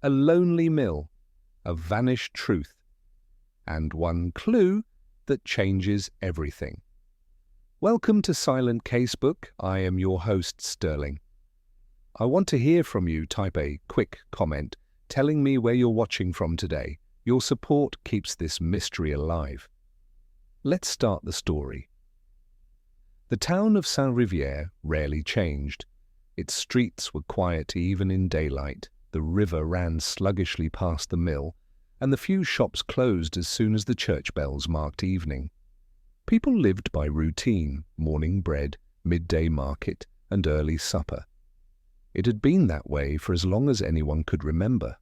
a lonely mill, a vanished truth, and one clue that changes everything. Welcome to Silent Casebook. I am your host, Sterling. I want to hear from you. Type a quick comment telling me where you're watching from today. Your support keeps this mystery alive. Let's start the story. The town of Saint-Rivière rarely changed. Its streets were quiet even in daylight, the river ran sluggishly past the mill, and the few shops closed as soon as the church bells marked evening. People lived by routine, morning bread, midday market, and early supper. It had been that way for as long as anyone could remember.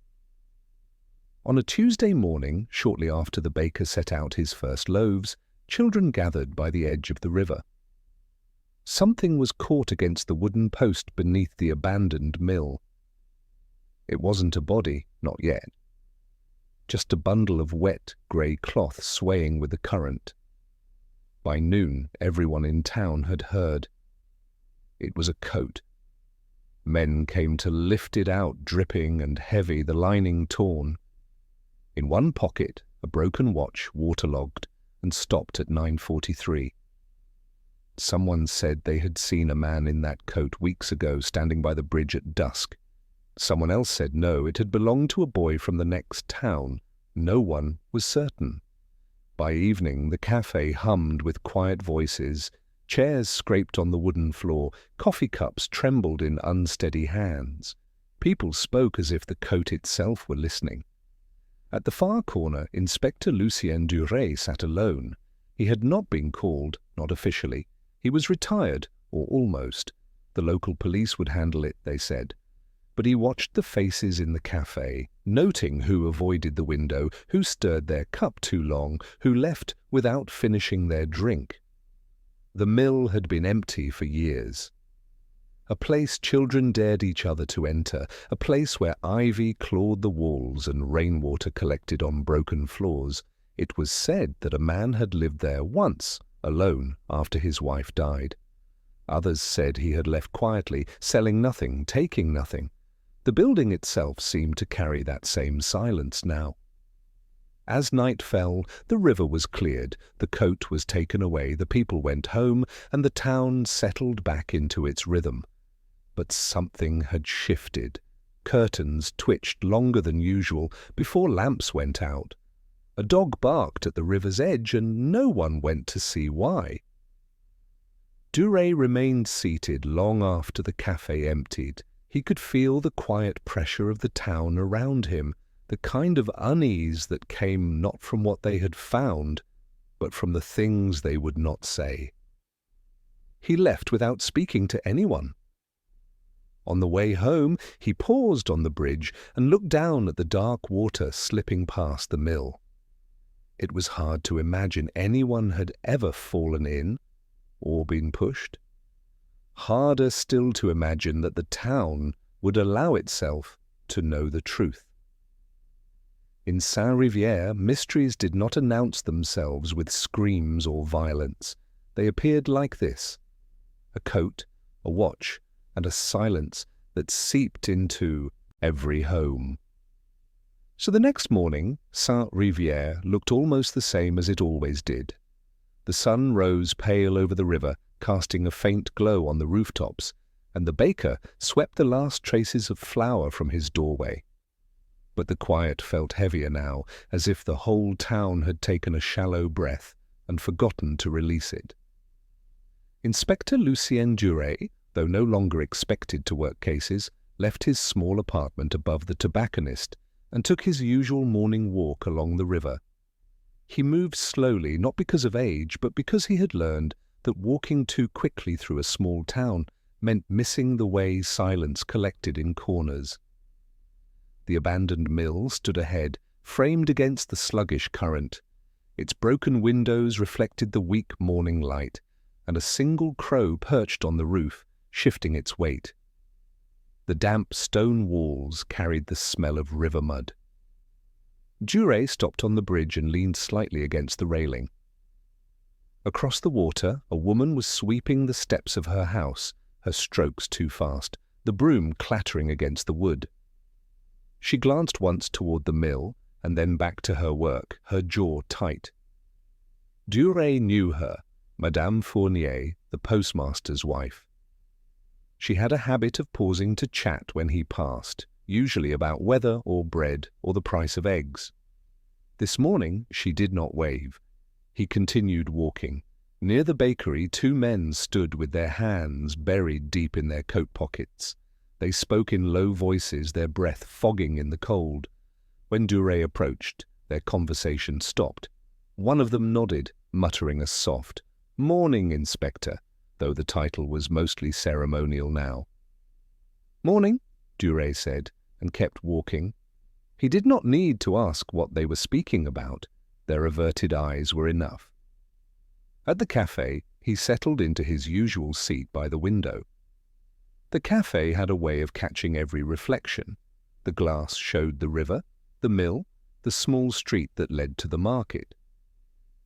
On a Tuesday morning, shortly after the baker set out his first loaves, children gathered by the edge of the river. Something was caught against the wooden post beneath the abandoned mill. It wasn't a body, not yet. Just a bundle of wet, grey cloth swaying with the current. By noon, everyone in town had heard. It was a coat. Men came to lift it out, dripping and heavy, the lining torn. In one pocket, a broken watch, waterlogged, and stopped at 9:43. Someone said they had seen a man in that coat weeks ago standing by the bridge at dusk. Someone else said no, it had belonged to a boy from the next town. No one was certain. By evening, the cafe hummed with quiet voices. Chairs scraped on the wooden floor. Coffee cups trembled in unsteady hands. People spoke as if the coat itself were listening. At the far corner, Inspector Lucien Duret sat alone. He had not been called, not officially. He was retired, or almost. The local police would handle it, they said. But he watched the faces in the cafe, noting who avoided the window, who stirred their cup too long, who left without finishing their drink. The mill had been empty for years. A place children dared each other to enter, a place where ivy clawed the walls and rainwater collected on broken floors. It was said that a man had lived there once, alone, after his wife died. Others said he had left quietly, selling nothing, taking nothing. The building itself seemed to carry that same silence now. As night fell, the river was cleared, the coat was taken away, the people went home, and the town settled back into its rhythm. But something had shifted. Curtains twitched longer than usual before lamps went out. A dog barked at the river's edge, and no one went to see why. Duret remained seated long after the cafe emptied. He could feel the quiet pressure of the town around him, the kind of unease that came not from what they had found, but from the things they would not say. He left without speaking to anyone. On the way home, he paused on the bridge and looked down at the dark water slipping past the mill. It was hard to imagine anyone had ever fallen in or been pushed. Harder still to imagine that the town would allow itself to know the truth. In Saint-Rivière, mysteries did not announce themselves with screams or violence. They appeared like this: a coat, a watch, and a silence that seeped into every home. So the next morning, Saint-Rivière looked almost the same as it always did. The sun rose pale over the river, casting a faint glow on the rooftops, and the baker swept the last traces of flour from his doorway. But the quiet felt heavier now, as if the whole town had taken a shallow breath and forgotten to release it. Inspector Lucien Duret, though no longer expected to work cases, left his small apartment above the tobacconist and took his usual morning walk along the river. He moved slowly, not because of age, but because he had learned that walking too quickly through a small town meant missing the way silence collected in corners. The abandoned mill stood ahead, framed against the sluggish current. Its broken windows reflected the weak morning light, and a single crow perched on the roof, shifting its weight. The damp stone walls carried the smell of river mud. Duret stopped on the bridge and leaned slightly against the railing. Across the water, a woman was sweeping the steps of her house, her strokes too fast, the broom clattering against the wood. She glanced once toward the mill and then back to her work, her jaw tight. Duret knew her, Madame Fournier, the postmaster's wife. She had a habit of pausing to chat when he passed, usually about weather or bread or the price of eggs. This morning she did not wave. He continued walking. Near the bakery, two men stood with their hands buried deep in their coat pockets. They spoke in low voices, their breath fogging in the cold. When Duret approached, their conversation stopped. One of them nodded, muttering a soft, "Morning, Inspector," though the title was mostly ceremonial now. "Morning," Duret said, and kept walking. He did not need to ask what they were speaking about. Their averted eyes were enough. At the café, he settled into his usual seat by the window. The café had a way of catching every reflection. The glass showed the river, the mill, the small street that led to the market.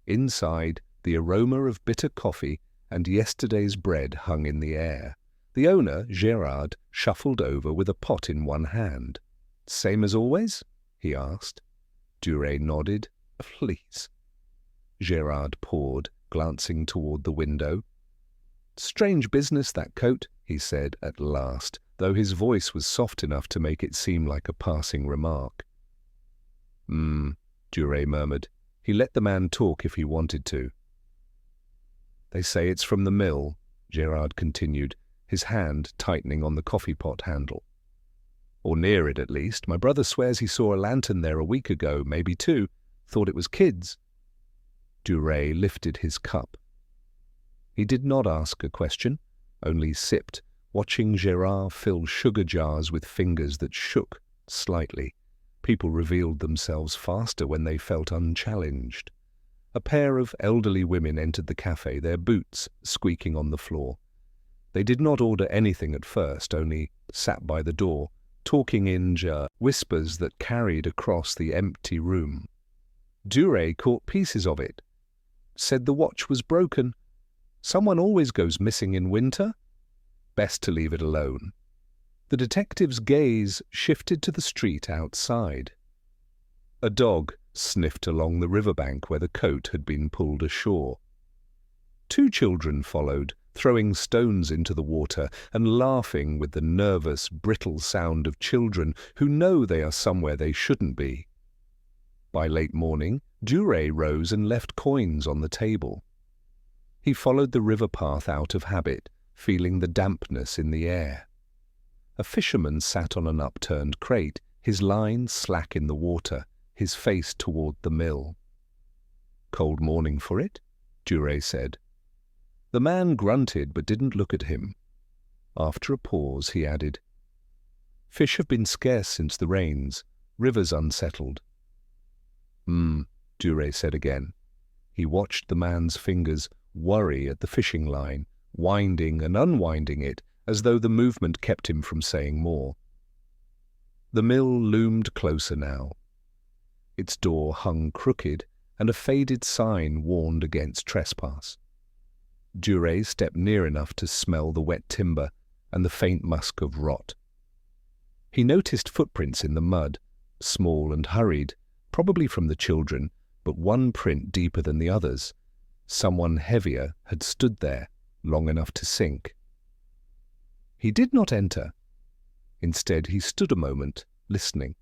Inside, the aroma of bitter coffee and yesterday's bread hung in the air. The owner, Gérard, shuffled over with a pot in one hand. "Same as always?" he asked. Duret nodded. "Please." Gérard poured, glancing toward the window. "Strange business, that coat," he said at last, though his voice was soft enough to make it seem like a passing remark. Duret murmured. He let the man talk if he wanted to. "They say it's from the mill," Gérard continued, his hand tightening on the coffee pot handle. "Or near it, at least. My brother swears he saw a lantern there a week ago, maybe two. Thought it was kids." Duret lifted his cup. He did not ask a question, only sipped, watching Gérard fill sugar jars with fingers that shook slightly. People revealed themselves faster when they felt unchallenged. A pair of elderly women entered the café, their boots squeaking on the floor. They did not order anything at first, only sat by the door, talking in whispers that carried across the empty room. Duret caught pieces of it. Said the watch was broken. Someone always goes missing in winter. Best to leave it alone. The detective's gaze shifted to the street outside. A dog sniffed along the riverbank where the coat had been pulled ashore. Two children followed, throwing stones into the water and laughing with the nervous, brittle sound of children who know they are somewhere they shouldn't be. By late morning, Duret rose and left coins on the table. He followed the river path out of habit, feeling the dampness in the air. A fisherman sat on an upturned crate, his line slack in the water, his face toward the mill. "Cold morning for it?" Duret said. The man grunted but didn't look at him. After a pause, he added, "Fish have been scarce since the rains, rivers unsettled." Duret said again. He watched the man's fingers worry at the fishing line, winding and unwinding it as though the movement kept him from saying more. The mill loomed closer now. Its door hung crooked, and a faded sign warned against trespass. Duret stepped near enough to smell the wet timber and the faint musk of rot. He noticed footprints in the mud, small and hurried, probably from the children, but one print deeper than the others. Someone heavier had stood there, long enough to sink. He did not enter. Instead, he stood a moment, listening.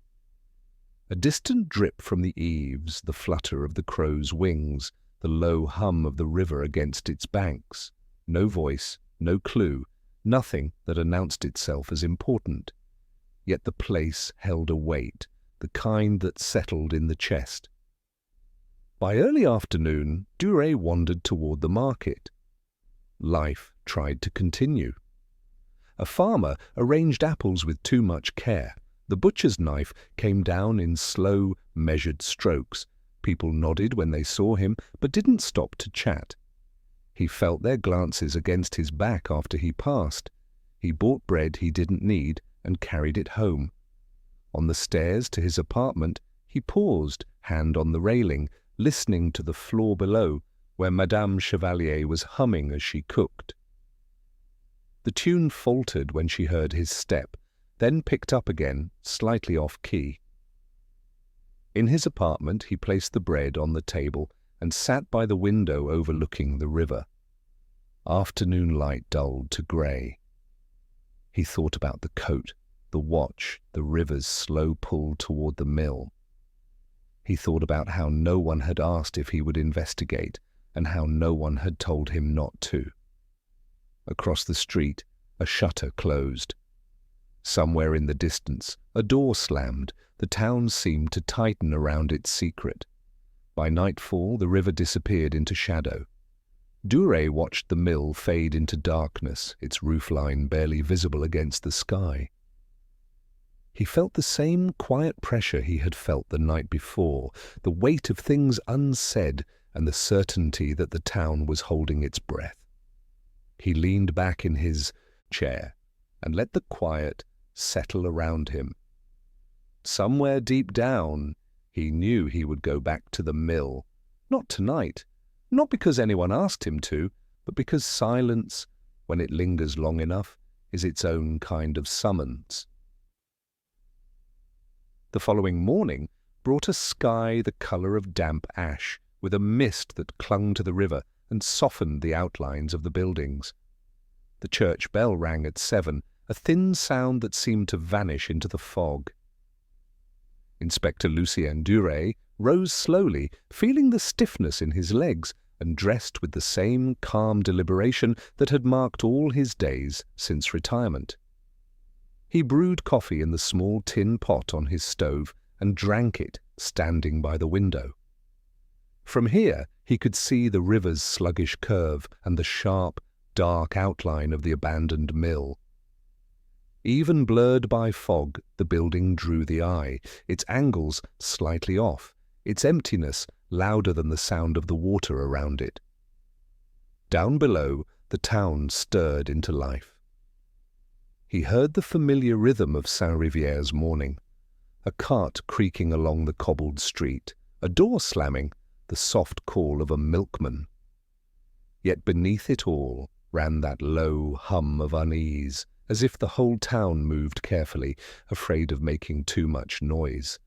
A distant drip from the eaves, the flutter of the crow's wings, the low hum of the river against its banks. No voice, no clue, nothing that announced itself as important. Yet the place held a weight, the kind that settled in the chest. By early afternoon, Duret wandered toward the market. Life tried to continue. A farmer arranged apples with too much care. The butcher's knife came down in slow, measured strokes. People nodded when they saw him, but didn't stop to chat. He felt their glances against his back after he passed. He bought bread he didn't need and carried it home. On the stairs to his apartment, he paused, hand on the railing, listening to the floor below, where Madame Chevalier was humming as she cooked. The tune faltered when she heard his step, then picked up again, slightly off-key. In his apartment, he placed the bread on the table and sat by the window overlooking the river. Afternoon light dulled to grey. He thought about the coat, the watch, the river's slow pull toward the mill. He thought about how no one had asked if he would investigate and how no one had told him not to. Across the street, a shutter closed. Somewhere in the distance, a door slammed. The town seemed to tighten around its secret. By nightfall, the river disappeared into shadow. Duret watched the mill fade into darkness, its roofline barely visible against the sky. He felt the same quiet pressure he had felt the night before, the weight of things unsaid and the certainty that the town was holding its breath. He leaned back in his chair and let the quiet settle around him. Somewhere deep down, he knew he would go back to the mill. Not tonight, not because anyone asked him to, but because silence, when it lingers long enough, is its own kind of summons. The following morning brought a sky the colour of damp ash, with a mist that clung to the river and softened the outlines of the buildings. The church bell rang at 7, a thin sound that seemed to vanish into the fog. Inspector Lucien Duret rose slowly, feeling the stiffness in his legs, and dressed with the same calm deliberation that had marked all his days since retirement. He brewed coffee in the small tin pot on his stove and drank it, standing by the window. From here he could see the river's sluggish curve and the sharp, dark outline of the abandoned mill. Even blurred by fog, the building drew the eye, its angles slightly off, its emptiness louder than the sound of the water around it. Down below, the town stirred into life. He heard the familiar rhythm of Saint-Riviere's morning, a cart creaking along the cobbled street, a door slamming, the soft call of a milkman. Yet beneath it all ran that low hum of unease, as if the whole town moved carefully, afraid of making too much noise.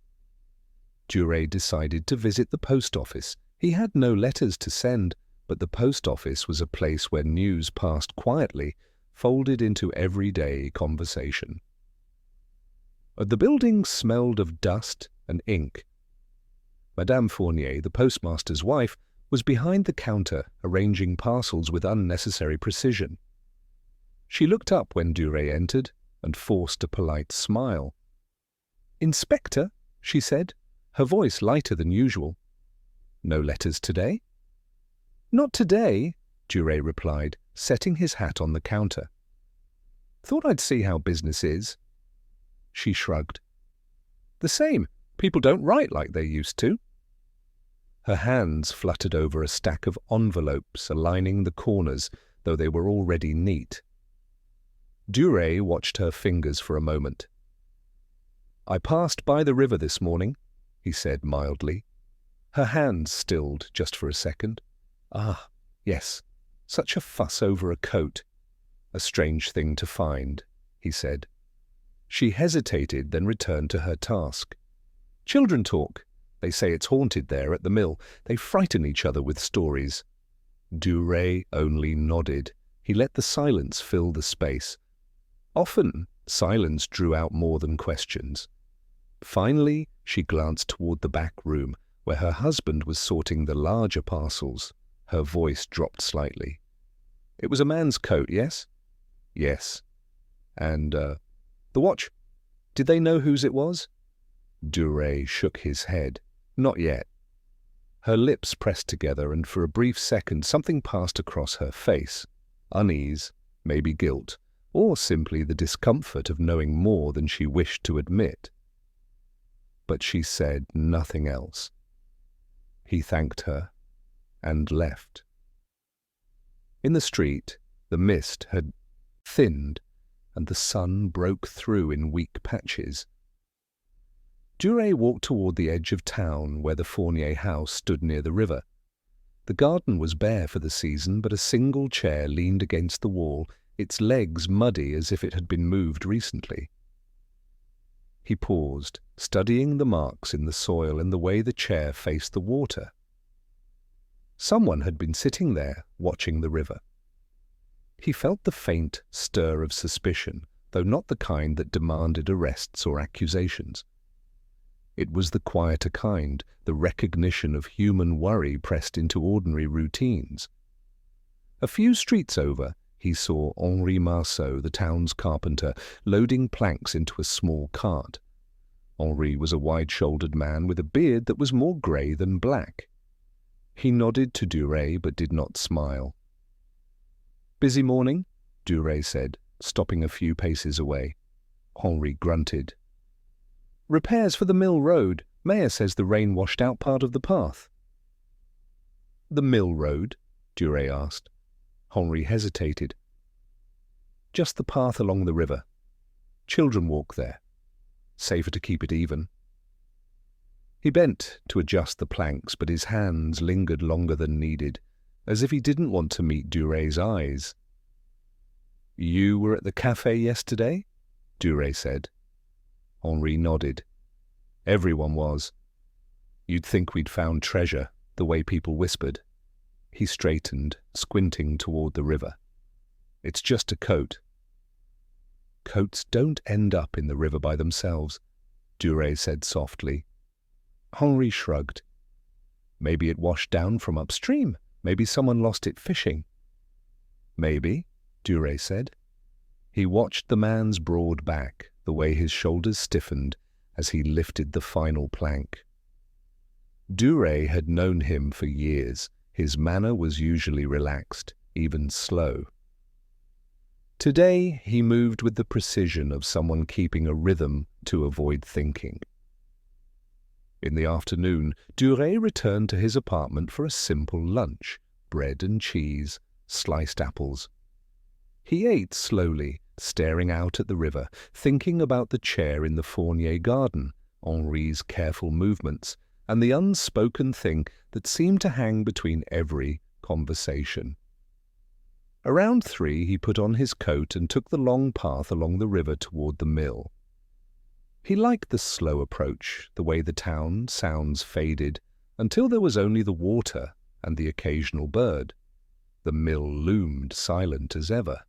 Duret decided to visit the post office. He had no letters to send, but the post office was a place where news passed quietly, folded into everyday conversation. The building smelled of dust and ink. Madame Fournier, the postmaster's wife, was behind the counter, arranging parcels with unnecessary precision. She looked up when Duret entered and forced a polite smile. "Inspector," she said, her voice lighter than usual. "No letters today?" "Not today," Duret replied, setting his hat on the counter. "Thought I'd see how business is." She shrugged. "The same. People don't write like they used to." Her hands fluttered over a stack of envelopes aligning the corners, though they were already neat. Duret watched her fingers for a moment. "I passed by the river this morning," he said mildly. Her hands stilled just for a second. "Ah, yes, such a fuss over a coat. A strange thing to find," he said. She hesitated, then returned to her task. "Children talk. They say it's haunted there at the mill. They frighten each other with stories." Duret only nodded. He let the silence fill the space. Often, silence drew out more than questions. Finally, she glanced toward the back room, where her husband was sorting the larger parcels. Her voice dropped slightly. "It was a man's coat, yes?" "Yes." "And, the watch? Did they know whose it was?" Duret shook his head. "Not yet." Her lips pressed together, and for a brief second something passed across her face. Unease, maybe guilt, or simply the discomfort of knowing more than she wished to admit. But she said nothing else. He thanked her and left. In the street, the mist had thinned, and the sun broke through in weak patches. Duret walked toward the edge of town where the Fournier house stood near the river. The garden was bare for the season, but a single chair leaned against the wall, its legs muddy as if it had been moved recently. He paused, studying the marks in the soil and the way the chair faced the water. Someone had been sitting there, watching the river. He felt the faint stir of suspicion, though not the kind that demanded arrests or accusations. It was the quieter kind, the recognition of human worry pressed into ordinary routines. A few streets over, he saw Henri Marceau, the town's carpenter, loading planks into a small cart. Henri was a wide-shouldered man with a beard that was more grey than black. He nodded to Duret but did not smile. "Busy morning?" Duret said, stopping a few paces away. Henri grunted. "Repairs for the mill road. Mayor says the rain washed out part of the path." "The mill road?" Duret asked. Henri hesitated. "Just the path along the river. Children walk there. Safer to keep it even." He bent to adjust the planks, but his hands lingered longer than needed, as if he didn't want to meet Duret's eyes. "You were at the café yesterday?" Duret said. Henri nodded. "Everyone was. You'd think we'd found treasure, the way people whispered." He straightened, squinting toward the river. "It's just a coat." "Coats don't end up in the river by themselves," Duret said softly. Henri shrugged. "Maybe it washed down from upstream. Maybe someone lost it fishing." "Maybe," Duret said. He watched the man's broad back, the way his shoulders stiffened as he lifted the final plank. Duret had known him for years. His manner was usually relaxed, even slow. Today he moved with the precision of someone keeping a rhythm to avoid thinking. In the afternoon, Duret returned to his apartment for a simple lunch, bread and cheese, sliced apples. He ate slowly, staring out at the river, thinking about the chair in the Fournier garden, Henri's careful movements, and the unspoken thing that seemed to hang between every conversation. Around 3 he put on his coat and took the long path along the river toward the mill. He liked the slow approach, the way the town sounds faded, until there was only the water and the occasional bird. The mill loomed silent as ever.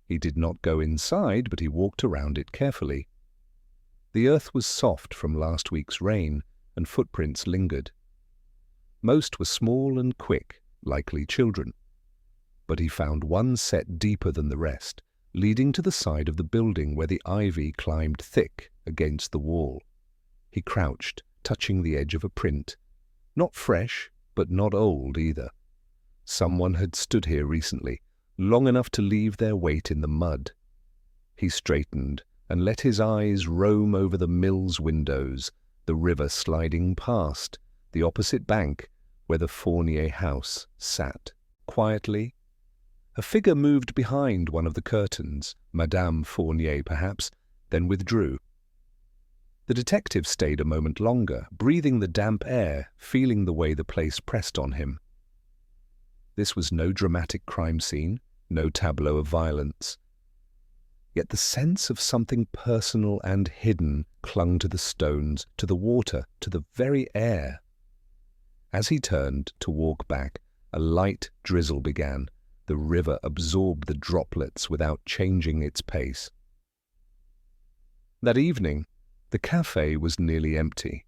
He did not go inside, but he walked around it carefully. The earth was soft from last week's rain, and footprints lingered. Most were small and quick, likely children. But he found one set deeper than the rest, leading to the side of the building where the ivy climbed thick against the wall. He crouched, touching the edge of a print. Not fresh, but not old either. Someone had stood here recently, long enough to leave their weight in the mud. He straightened and let his eyes roam over the mill's windows, the river sliding past, the opposite bank where the Fournier house sat. Quietly, a figure moved behind one of the curtains, Madame Fournier perhaps, then withdrew. The detective stayed a moment longer, breathing the damp air, feeling the way the place pressed on him. This was no dramatic crime scene, no tableau of violence. Yet the sense of something personal and hidden clung to the stones, to the water, to the very air. As he turned to walk back, a light drizzle began. The river absorbed the droplets without changing its pace. That evening, the café was nearly empty.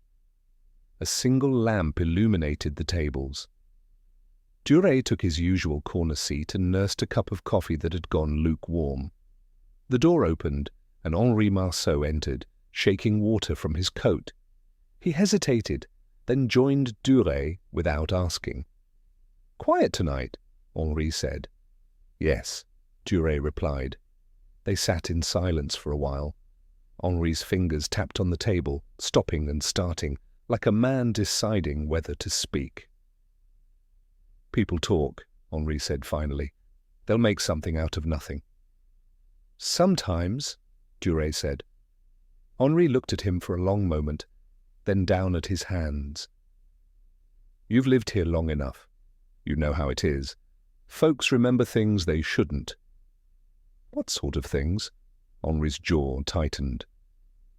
A single lamp illuminated the tables. Duret took his usual corner seat and nursed a cup of coffee that had gone lukewarm. The door opened, and Henri Marceau entered, shaking water from his coat. He hesitated, then joined Duret without asking. "Quiet tonight," Henri said. "Yes," Duret replied. They sat in silence for a while. Henri's fingers tapped on the table, stopping and starting, like a man deciding whether to speak. "People talk," Henri said finally. "They'll make something out of nothing." "Sometimes," Duret said. Henri looked at him for a long moment, then down at his hands. "You've lived here long enough. You know how it is. Folks remember things they shouldn't." "What sort of things?" Henri's jaw tightened.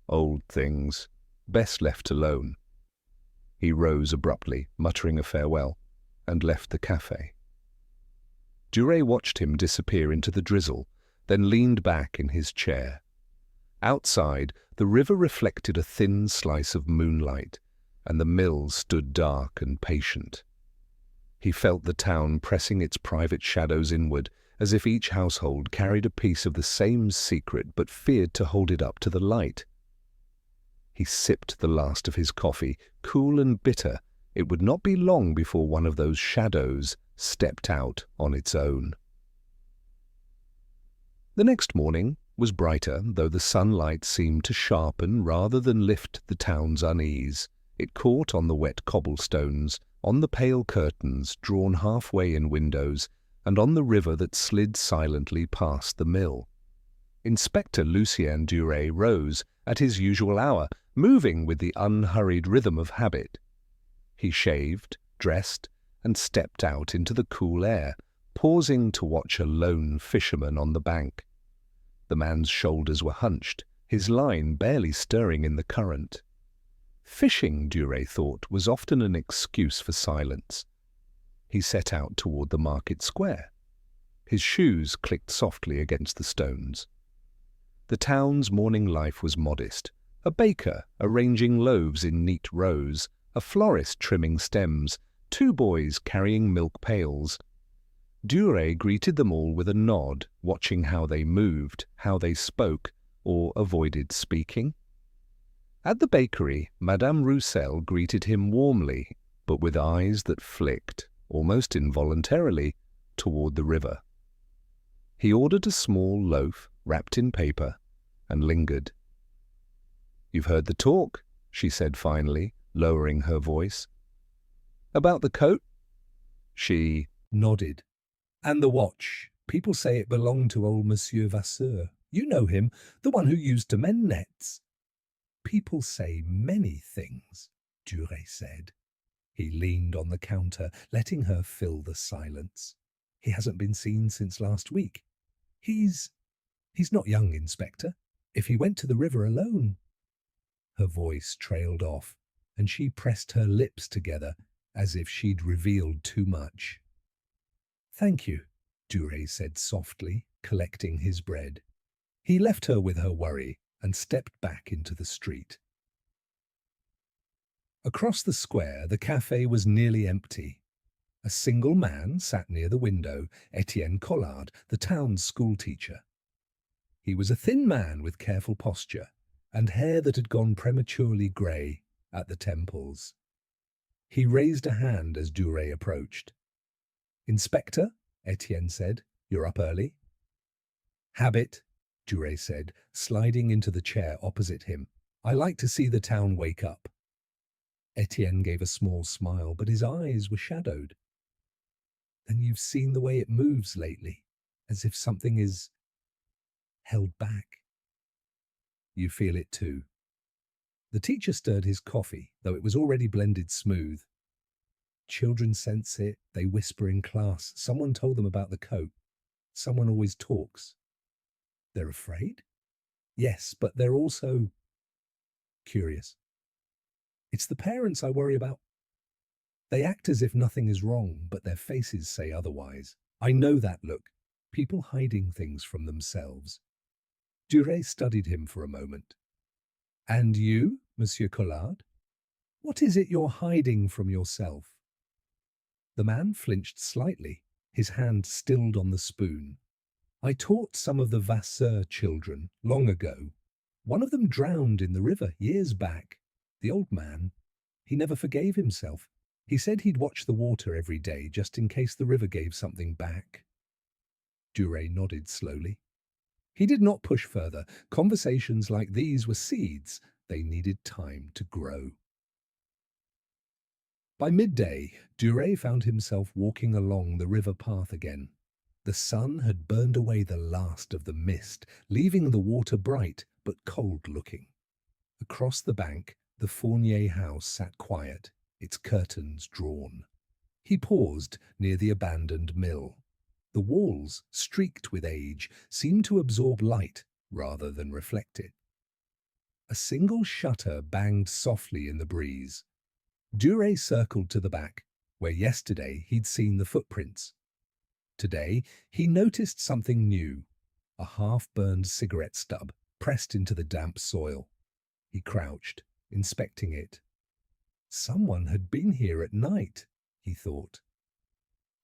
Old things, best left alone. He rose abruptly, muttering a farewell, and left the cafe. Duret watched him disappear into the drizzle, then leaned back in his chair. Outside, the river reflected a thin slice of moonlight, and the mill stood dark and patient. He felt the town pressing its private shadows inward, as if each household carried a piece of the same secret but feared to hold it up to the light. He sipped the last of his coffee, cool and bitter. It would not be long before one of those shadows stepped out on its own. The next morning was brighter, though the sunlight seemed to sharpen rather than lift the town's unease. It caught on the wet cobblestones, on the pale curtains drawn halfway in windows, and on the river that slid silently past the mill. Inspector Lucien Duret rose at his usual hour, moving with the unhurried rhythm of habit. He shaved, dressed, and stepped out into the cool air, pausing to watch a lone fisherman on the bank. The man's shoulders were hunched, his line barely stirring in the current. Fishing, Duret thought, was often an excuse for silence. He set out toward the market square. His shoes clicked softly against the stones. The town's morning life was modest. A baker arranging loaves in neat rows, a florist trimming stems, 2 boys carrying milk pails. Duret greeted them all with a nod, watching how they moved, how they spoke, or avoided speaking. At the bakery, Madame Roussel greeted him warmly, but with eyes that flicked, almost involuntarily, toward the river. He ordered a small loaf, wrapped in paper, and lingered. "You've heard the talk," she said finally, lowering her voice. "About the coat?" She nodded. "And the watch. People say it belonged to old Monsieur Vasseur. You know him, the one who used to mend nets." "People say many things," Duret said. He leaned on the counter, letting her fill the silence. "He hasn't been seen since last week. He's not young, Inspector. If he went to the river alone—" Her voice trailed off, and she pressed her lips together as if she'd revealed too much. "Thank you," Duret said softly, collecting his bread. He left her with her worry and stepped back into the street. Across the square, the cafe was nearly empty. A single man sat near the window, Etienne Collard, the town's schoolteacher. He was a thin man with careful posture, and hair that had gone prematurely grey at the temples. He raised a hand as Duret approached. "Inspector," Etienne said, "you're up early." "Habit," Duret said, sliding into the chair opposite him. "I like to see the town wake up." Etienne gave a small smile, but his eyes were shadowed. "Then you've seen the way it moves lately, as if something is held back." "You feel it too." The teacher stirred his coffee, though it was already blended smooth. "Children sense it, they whisper in class. Someone told them about the coat. Someone always talks." "They're afraid?" "Yes, but they're also curious. It's the parents I worry about. They act as if nothing is wrong, but their faces say otherwise. I know that look. People hiding things from themselves." Duret studied him for a moment. "And you, Monsieur Collard? What is it you're hiding from yourself?" The man flinched slightly, his hand stilled on the spoon. "I taught some of the Vasseur children long ago. One of them drowned in the river years back. The old man, he never forgave himself. He said he'd watch the water every day just in case the river gave something back." Duret nodded slowly. He did not push further. Conversations like these were seeds. They needed time to grow. By midday, Duret found himself walking along the river path again. The sun had burned away the last of the mist, leaving the water bright but cold-looking. Across the bank, the Fournier house sat quiet, its curtains drawn. He paused near the abandoned mill. The walls, streaked with age, seemed to absorb light rather than reflect it. A single shutter banged softly in the breeze. Duret circled to the back, where yesterday he'd seen the footprints. Today he noticed something new, a half-burned cigarette stub pressed into the damp soil. He crouched, inspecting it. Someone had been here at night, he thought.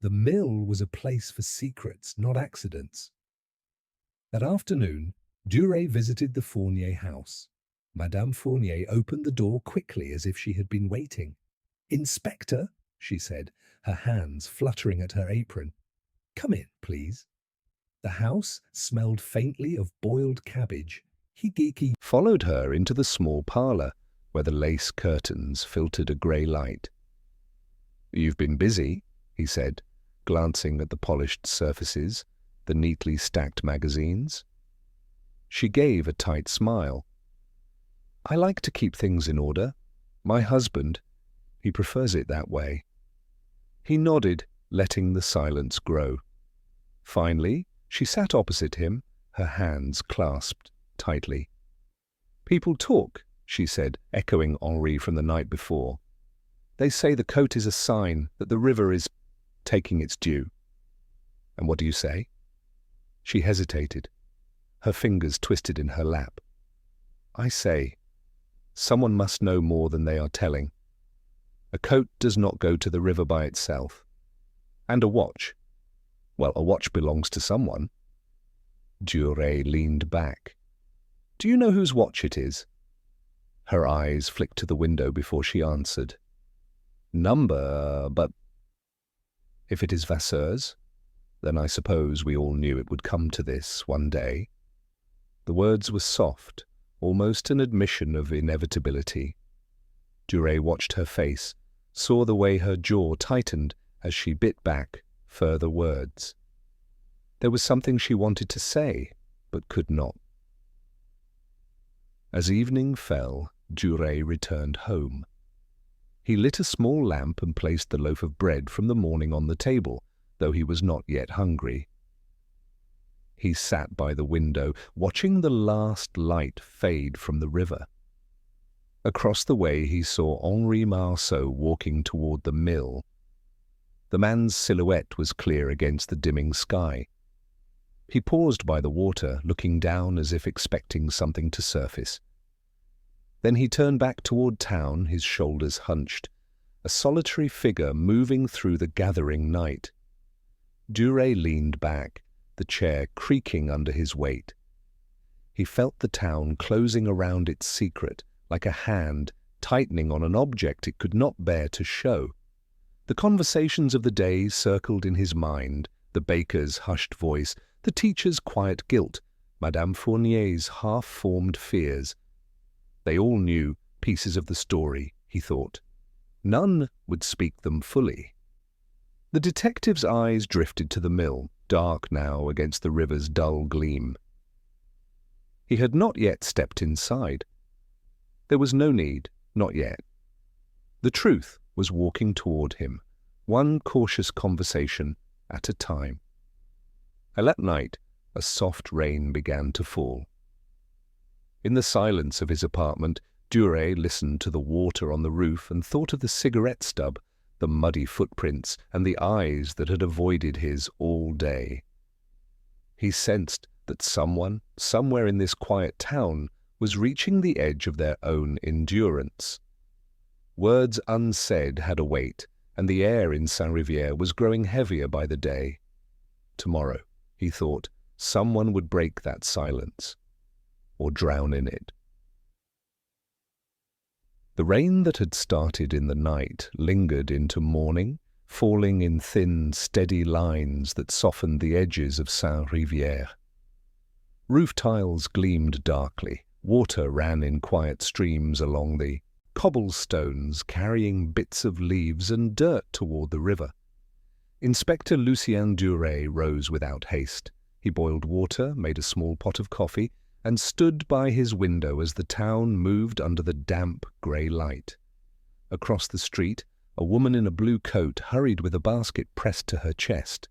The mill was a place for secrets, not accidents. That afternoon, Duret visited the Fournier house. Madame Fournier opened the door quickly as if she had been waiting. "Inspector," she said, her hands fluttering at her apron. "Come in, please." The house smelled faintly of boiled cabbage. Higiki followed her into the small parlour, where the lace curtains filtered a grey light. "You've been busy," he said, glancing at the polished surfaces, the neatly stacked magazines. She gave a tight smile. "I like to keep things in order. My husband, he prefers it that way." He nodded, letting the silence grow. Finally, she sat opposite him, her hands clasped tightly. "People talk," she said, echoing Henri from the night before. "They say the coat is a sign that the river is taking its due." "And what do you say?" She hesitated, her fingers twisted in her lap. "I say, someone must know more than they are telling. A coat does not go to the river by itself. And a watch. Well, a watch belongs to someone." Duret leaned back. "Do you know whose watch it is?" Her eyes flicked to the window before she answered. "Number, but—" "If it is Vasseur's, then I suppose we all knew it would come to this one day." The words were soft, almost an admission of inevitability. Duret watched her face, saw the way her jaw tightened as she bit back further words. There was something she wanted to say, but could not. As evening fell, Duret returned home. He lit a small lamp and placed the loaf of bread from the morning on the table, though he was not yet hungry. He sat by the window, watching the last light fade from the river. Across the way he saw Henri Marceau walking toward the mill. The man's silhouette was clear against the dimming sky. He paused by the water, looking down as if expecting something to surface. Then he turned back toward town, his shoulders hunched, a solitary figure moving through the gathering night. Duret leaned back, the chair creaking under his weight. He felt the town closing around its secret, like a hand tightening on an object it could not bear to show. The conversations of the day circled in his mind, the baker's hushed voice, the teacher's quiet guilt, Madame Fournier's half-formed fears. They all knew pieces of the story, he thought. None would speak them fully. The detective's eyes drifted to the mill, dark now against the river's dull gleam. He had not yet stepped inside. There was no need, not yet. The truth was walking toward him, one cautious conversation at a time. And at night, a soft rain began to fall. In the silence of his apartment, Duret listened to the water on the roof and thought of the cigarette stub, the muddy footprints, and the eyes that had avoided his all day. He sensed that someone, somewhere in this quiet town, was reaching the edge of their own endurance. Words unsaid had a weight, and the air in Saint-Rivière was growing heavier by the day. Tomorrow, he thought, someone would break that silence, or drown in it. The rain that had started in the night lingered into morning, falling in thin, steady lines that softened the edges of Saint-Rivière. Roof tiles gleamed darkly, water ran in quiet streams along the cobblestones, carrying bits of leaves and dirt toward the river. Inspector Lucien Duret rose without haste. He boiled water, made a small pot of coffee, and stood by his window as the town moved under the damp grey light. Across the street, a woman in a blue coat hurried with a basket pressed to her chest.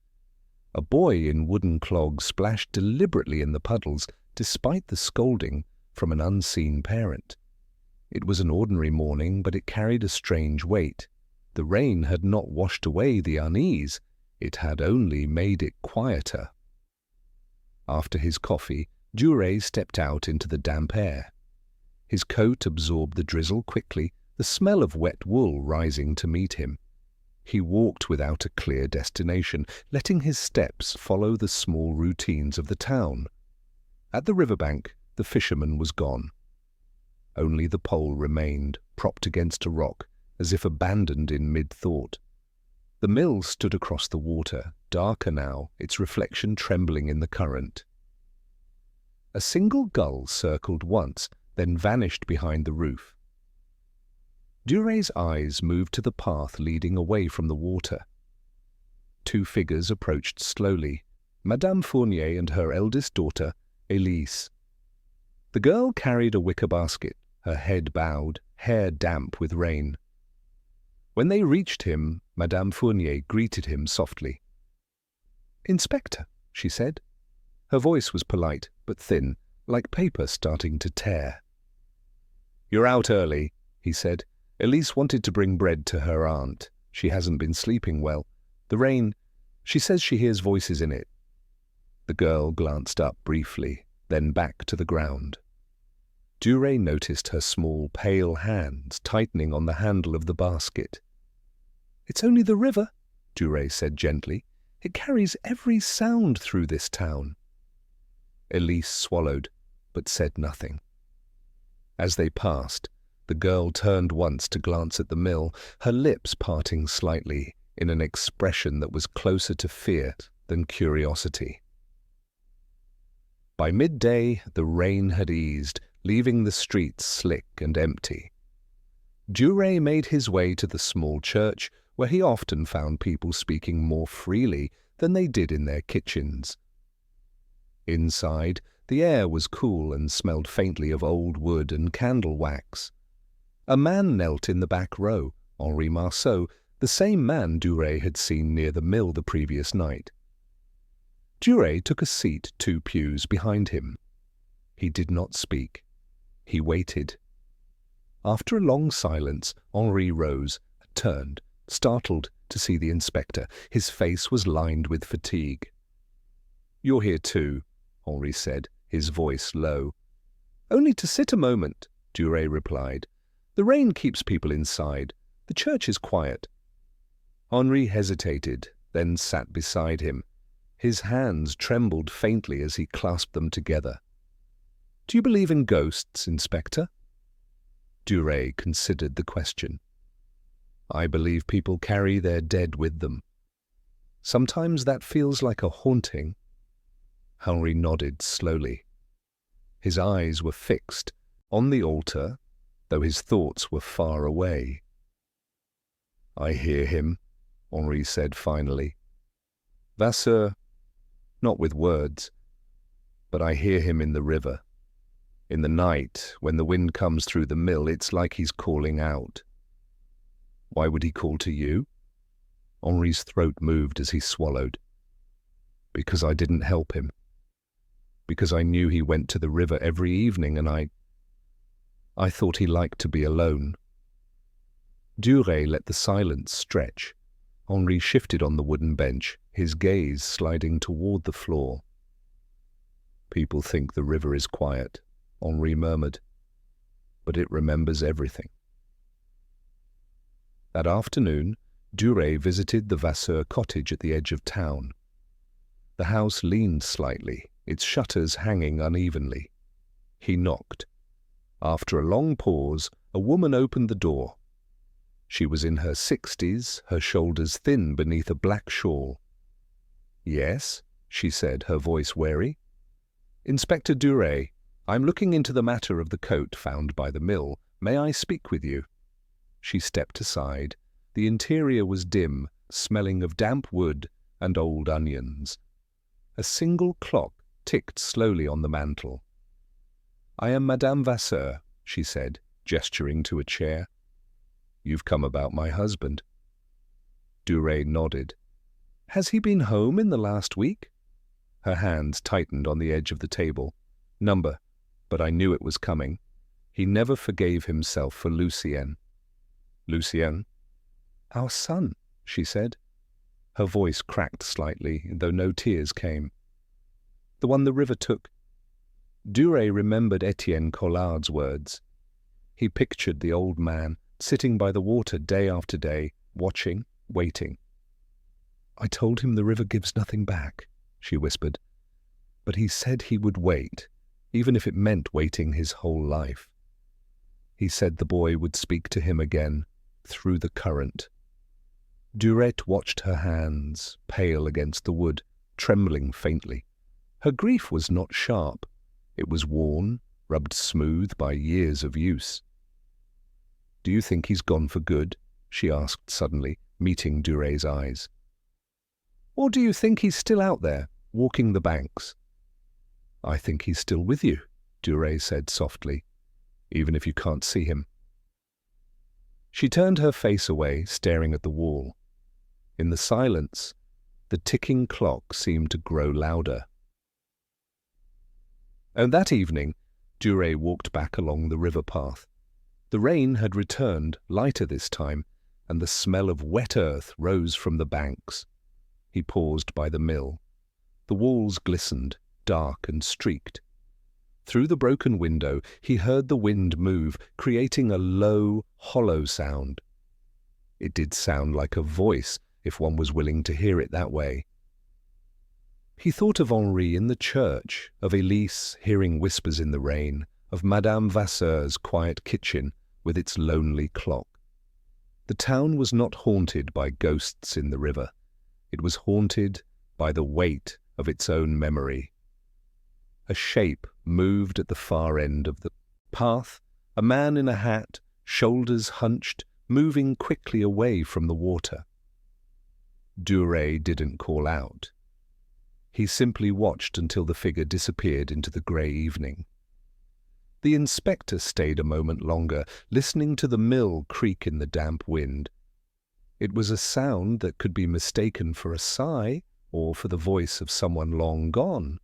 A boy in wooden clogs splashed deliberately in the puddles, despite the scolding, from an unseen parent. It was an ordinary morning, but it carried a strange weight. The rain had not washed away the unease, it had only made it quieter. After his coffee, Georges stepped out into the damp air. His coat absorbed the drizzle quickly, the smell of wet wool rising to meet him. He walked without a clear destination, letting his steps follow the small routines of the town. At the riverbank, the fisherman was gone. Only the pole remained, propped against a rock, as if abandoned in mid-thought. The mill stood across the water, darker now, its reflection trembling in the current. A single gull circled once, then vanished behind the roof. Georges' eyes moved to the path leading away from the water. Two figures approached slowly, Madame Fournier and her eldest daughter, Elise. The girl carried a wicker basket, her head bowed, hair damp with rain. When they reached him, Madame Fournier greeted him softly. "Inspector," she said. Her voice was polite, but thin, like paper starting to tear. "You're out early," he said. "Elise wanted to bring bread to her aunt. She hasn't been sleeping well. The rain, she says she hears voices in it." The girl glanced up briefly, then back to the ground. Georges noticed her small, pale hands tightening on the handle of the basket. "It's only the river," Georges said gently. "It carries every sound through this town." Elise swallowed, but said nothing. As they passed, the girl turned once to glance at the mill, her lips parting slightly in an expression that was closer to fear than curiosity. By midday, the rain had eased, leaving the streets slick and empty. Georges made his way to the small church, where he often found people speaking more freely than they did in their kitchens. Inside, the air was cool and smelled faintly of old wood and candle wax. A man knelt in the back row, Henri Marceau, the same man Georges had seen near the mill the previous night. Georges took a seat 2 pews behind him. He did not speak. He waited. After a long silence, Henri rose, turned, startled to see the inspector. His face was lined with fatigue. "You're here too," Henri said, his voice low. "Only to sit a moment," Georges replied. "The rain keeps people inside. The church is quiet." Henri hesitated, then sat beside him. His hands trembled faintly as he clasped them together. "Do you believe in ghosts, Inspector?" Georges considered the question. "I believe people carry their dead with them. Sometimes that feels like a haunting." Henri nodded slowly. His eyes were fixed on the altar, though his thoughts were far away. "I hear him," Henri said finally. "Vasseur, not with words, but I hear him in the river. In the night, when the wind comes through the mill, it's like he's calling out." "Why would he call to you?" Henri's throat moved as he swallowed. "Because I didn't help him. Because I knew he went to the river every evening, and I thought he liked to be alone." Georges let the silence stretch. Henri shifted on the wooden bench, his gaze sliding toward the floor. "People think the river is quiet," Henri murmured, "but it remembers everything." That afternoon, Georges visited the Vasseur cottage at the edge of town. The house leaned slightly, its shutters hanging unevenly. He knocked. After a long pause, a woman opened the door. She was in her 60s, her shoulders thin beneath a black shawl. "Yes," she said, her voice wary. "Inspector Georges, I'm looking into the matter of the coat found by the mill. May I speak with you?" She stepped aside. The interior was dim, smelling of damp wood and old onions. A single clock ticked slowly on the mantel. "I am Madame Vasseur," she said, gesturing to a chair. "You've come about my husband." Georges nodded. "Has he been home in the last week?" Her hands tightened on the edge of the table. "Number but I knew it was coming. He never forgave himself for Lucien. Lucien? Our son, she said. Her voice cracked slightly, though no tears came. The one the river took. Duret remembered Etienne Collard's words. He pictured the old man, sitting by the water day after day, watching, waiting. I told him the river gives nothing back, she whispered. But he said he would wait, even if it meant waiting his whole life. He said the boy would speak to him again, through the current. Durette watched her hands, pale against the wood, trembling faintly. Her grief was not sharp. It was worn, rubbed smooth by years of use. Do you think he's gone for good? She asked suddenly, meeting Duret's eyes. Or do you think he's still out there, walking the banks? I think he's still with you, Duret said softly, even if you can't see him. She turned her face away, staring at the wall. In the silence, the ticking clock seemed to grow louder. And that evening, Duret walked back along the river path. The rain had returned, lighter this time, and the smell of wet earth rose from the banks. He paused by the mill. The walls glistened, dark and streaked. Through the broken window, he heard the wind move, creating a low, hollow sound. It did sound like a voice, if one was willing to hear it that way. He thought of Henri in the church, of Elise hearing whispers in the rain, of Madame Vasseur's quiet kitchen with its lonely clock. The town was not haunted by ghosts in the river. It was haunted by the weight of its own memory. A shape moved at the far end of the path, a man in a hat, shoulders hunched, moving quickly away from the water. Duret didn't call out. He simply watched until the figure disappeared into the grey evening. The inspector stayed a moment longer, listening to the mill creak in the damp wind. It was a sound that could be mistaken for a sigh or for the voice of someone long gone.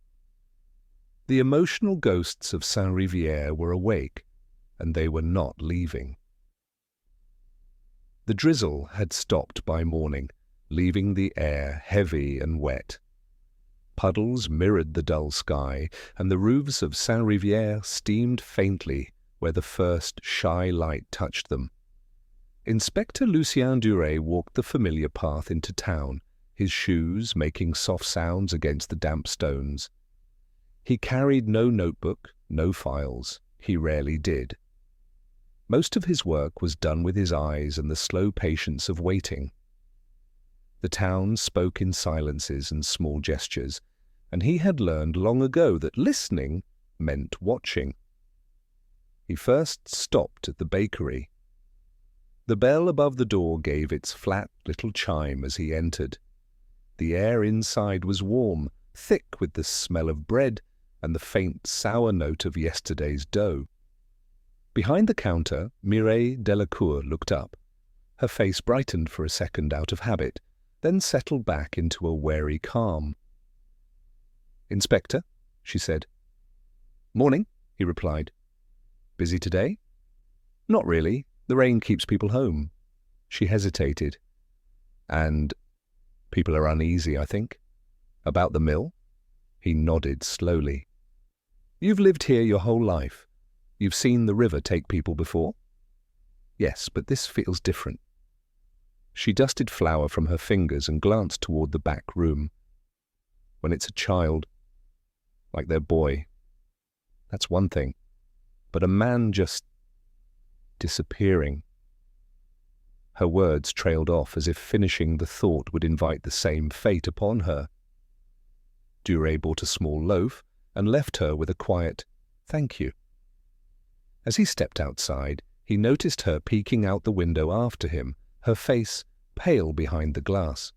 The emotional ghosts of Saint-Rivière were awake, and they were not leaving. The drizzle had stopped by morning, leaving the air heavy and wet. Puddles mirrored the dull sky, and the roofs of Saint-Rivière steamed faintly where the first shy light touched them. Inspector Lucien Duret walked the familiar path into town, his shoes making soft sounds against the damp stones. He carried no notebook, no files. He rarely did. Most of his work was done with his eyes and the slow patience of waiting. The town spoke in silences and small gestures, and he had learned long ago that listening meant watching. He first stopped at the bakery. The bell above the door gave its flat little chime as he entered. The air inside was warm, thick with the smell of bread and the faint sour note of yesterday's dough. Behind the counter, Mireille Delacour looked up. Her face brightened for a second out of habit, then settled back into a wary calm. "Inspector," she said. "Morning," he replied. "Busy today?" "Not really. The rain keeps people home." She hesitated. "And people are uneasy, I think. About the mill?" He nodded slowly. "You've lived here your whole life. You've seen the river take people before?" "Yes, but this feels different." She dusted flour from her fingers and glanced toward the back room. "When it's a child, like their boy, that's one thing. But a man just disappearing." Her words trailed off as if finishing the thought would invite the same fate upon her. Duret bought a small loaf and left her with a quiet, "Thank you." As he stepped outside, he noticed her peeking out the window after him, her face pale behind the glass.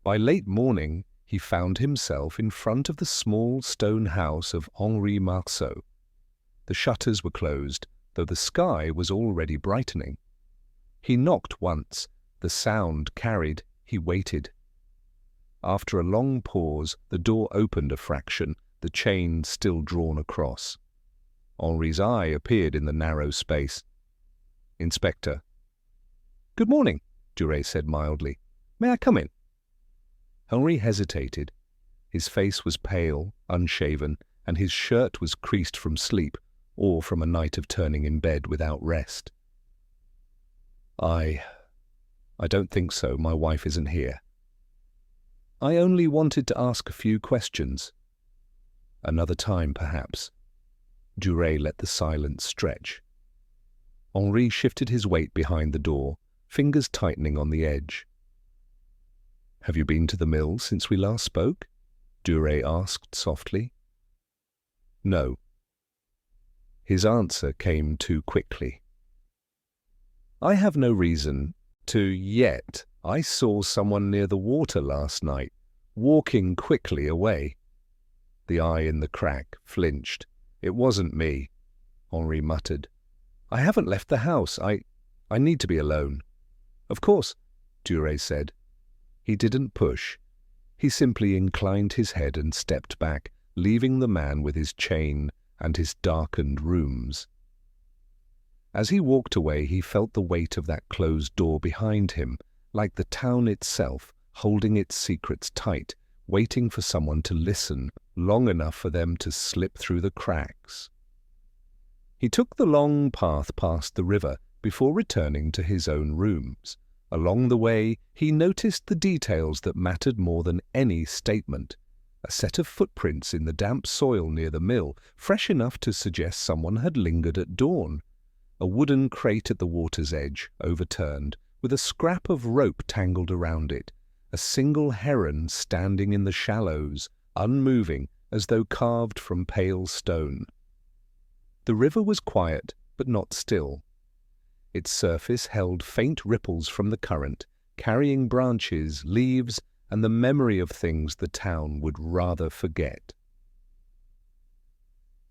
By late morning, he found himself in front of the small stone house of Henri Marceau. The shutters were closed, though the sky was already brightening. He knocked once. The sound carried. He waited. After a long pause, the door opened a fraction, the chain still drawn across. Henri's eye appeared in the narrow space. "Inspector." "Good morning," Duret said mildly. "May I come in?" Henri hesitated. His face was pale, unshaven, and his shirt was creased from sleep or from a night of turning in bed without rest. I don't think so. My wife isn't here." "I only wanted to ask a few questions." "Another time, perhaps." Duret let the silence stretch. Henri shifted his weight behind the door, fingers tightening on the edge. "Have you been to the mill since we last spoke?" Duret asked softly. "No." His answer came too quickly. "I have no reason to yet. I saw someone near the water last night, walking quickly away." The eye in the crack flinched. "It wasn't me," Henri muttered. "I haven't left the house. I need to be alone." "Of course," Duret said. He didn't push. He simply inclined his head and stepped back, leaving the man with his chain and his darkened rooms. As he walked away, he felt the weight of that closed door behind him, like the town itself, holding its secrets tight, waiting for someone to listen long enough for them to slip through the cracks. He took the long path past the river before returning to his own rooms. Along the way, he noticed the details that mattered more than any statement. A set of footprints in the damp soil near the mill, fresh enough to suggest someone had lingered at dawn. A wooden crate at the water's edge, overturned, with a scrap of rope tangled around it. A single heron standing in the shallows, unmoving, as though carved from pale stone. The river was quiet, but not still. Its surface held faint ripples from the current, carrying branches, leaves, and the memory of things the town would rather forget.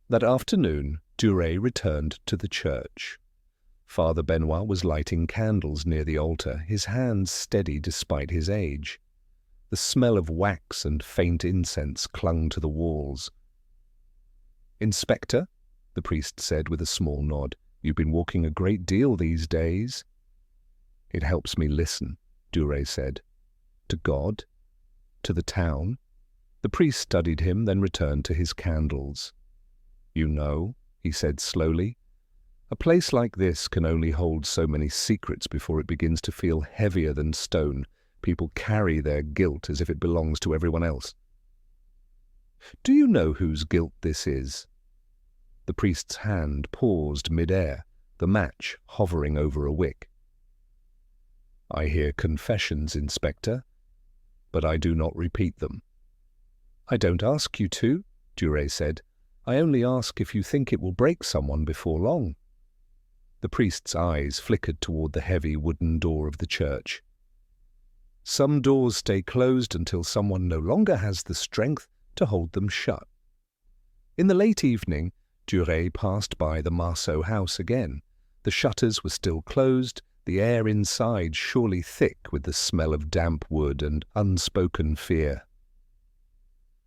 That afternoon, Duret returned to the church. Father Benoit was lighting candles near the altar, his hands steady despite his age. The smell of wax and faint incense clung to the walls. "Inspector," the priest said with a small nod, "you've been walking a great deal these days." "It helps me listen," Duret said. "To God? To the town?" The priest studied him, then returned to his candles. "You know," he said slowly, "a place like this can only hold so many secrets before it begins to feel heavier than stone. People carry their guilt as if it belongs to everyone else." "Do you know whose guilt this is?" The priest's hand paused mid-air, the match hovering over a wick. "I hear confessions, Inspector, but I do not repeat them." "I don't ask you to," Duret said. "I only ask if you think it will break someone before long." The priest's eyes flickered toward the heavy wooden door of the church. "Some doors stay closed until someone no longer has the strength to hold them shut." In the late evening, Duret passed by the Marceau house again. The shutters were still closed, the air inside surely thick with the smell of damp wood and unspoken fear.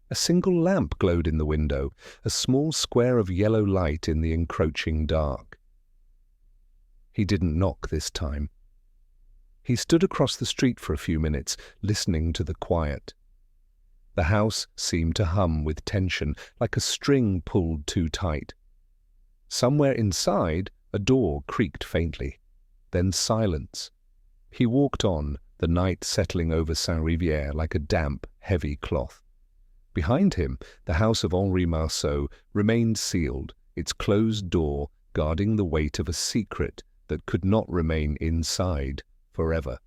A single lamp glowed in the window, a small square of yellow light in the encroaching dark. He didn't knock this time. He stood across the street for a few minutes, listening to the quiet. The house seemed to hum with tension, like a string pulled too tight. Somewhere inside, a door creaked faintly. Then silence. He walked on, the night settling over Saint-Rivière like a damp, heavy cloth. Behind him, the house of Henri Marceau remained sealed, its closed door guarding the weight of a secret that could not remain inside forever.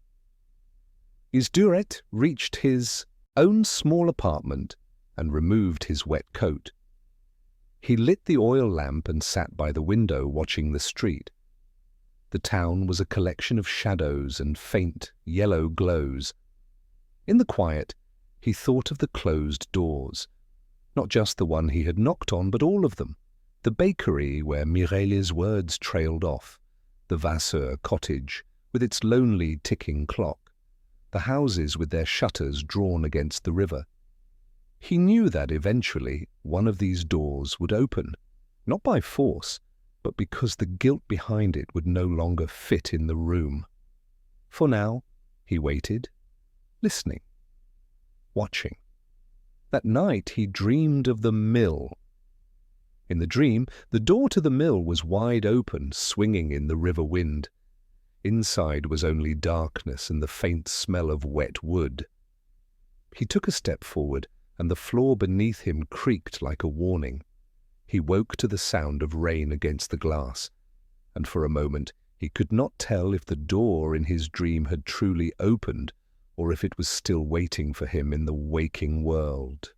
As Duret reached his own small apartment and removed his wet coat, he lit the oil lamp and sat by the window watching the street. The town was a collection of shadows and faint yellow glows. In the quiet, he thought of the closed doors, not just the one he had knocked on, but all of them. The bakery where Mireille's words trailed off, the Vasseur cottage with its lonely ticking clock, the houses with their shutters drawn against the river. He knew that eventually one of these doors would open, not by force, but because the guilt behind it would no longer fit in the room. For now, he waited, listening, watching. That night he dreamed of the mill. In the dream, the door to the mill was wide open, swinging in the river wind. Inside was only darkness and the faint smell of wet wood. He took a step forward, and the floor beneath him creaked like a warning. He woke to the sound of rain against the glass, and for a moment he could not tell if the door in his dream had truly opened or if it was still waiting for him in the waking world.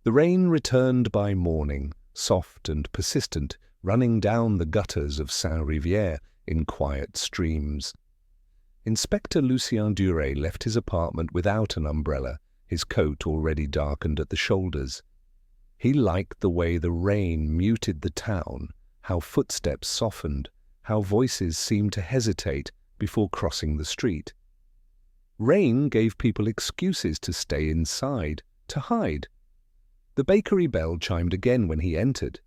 The rain returned by morning, soft and persistent, running down the gutters of Saint-Rivière in quiet streams. Inspector Lucien Duret left his apartment without an umbrella, his coat already darkened at the shoulders. He liked the way the rain muted the town, how footsteps softened, how voices seemed to hesitate before crossing the street. Rain gave people excuses to stay inside, to hide. The bakery bell chimed again when he entered.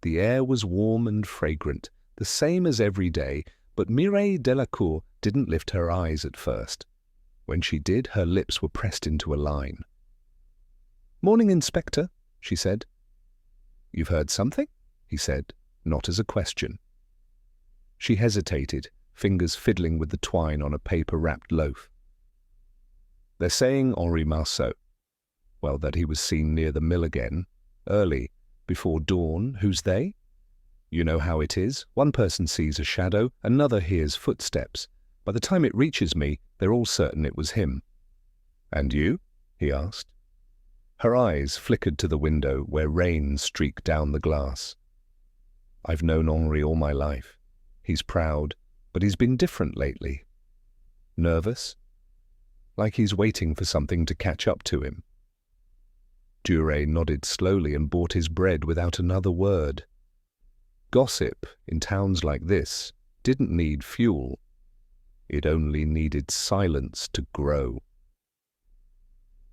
The air was warm and fragrant, the same as every day, but Mireille Delacour didn't lift her eyes at first. When she did, her lips were pressed into a line. "Morning, Inspector," she said. "You've heard something?" he said, not as a question. She hesitated, fingers fiddling with the twine on a paper-wrapped loaf. "They're saying Henri Marceau. Well, that he was seen near the mill again, early, before dawn. Who's they? You know how it is. One person sees a shadow, another hears footsteps. By the time it reaches me, they're all certain it was him." "And you?" he asked. Her eyes flickered to the window where rain streaked down the glass. "I've known Henri all my life. He's proud, but he's been different lately. Nervous, like he's waiting for something to catch up to him." Duret nodded slowly and bought his bread without another word. Gossip, in towns like this, didn't need fuel. It only needed silence to grow.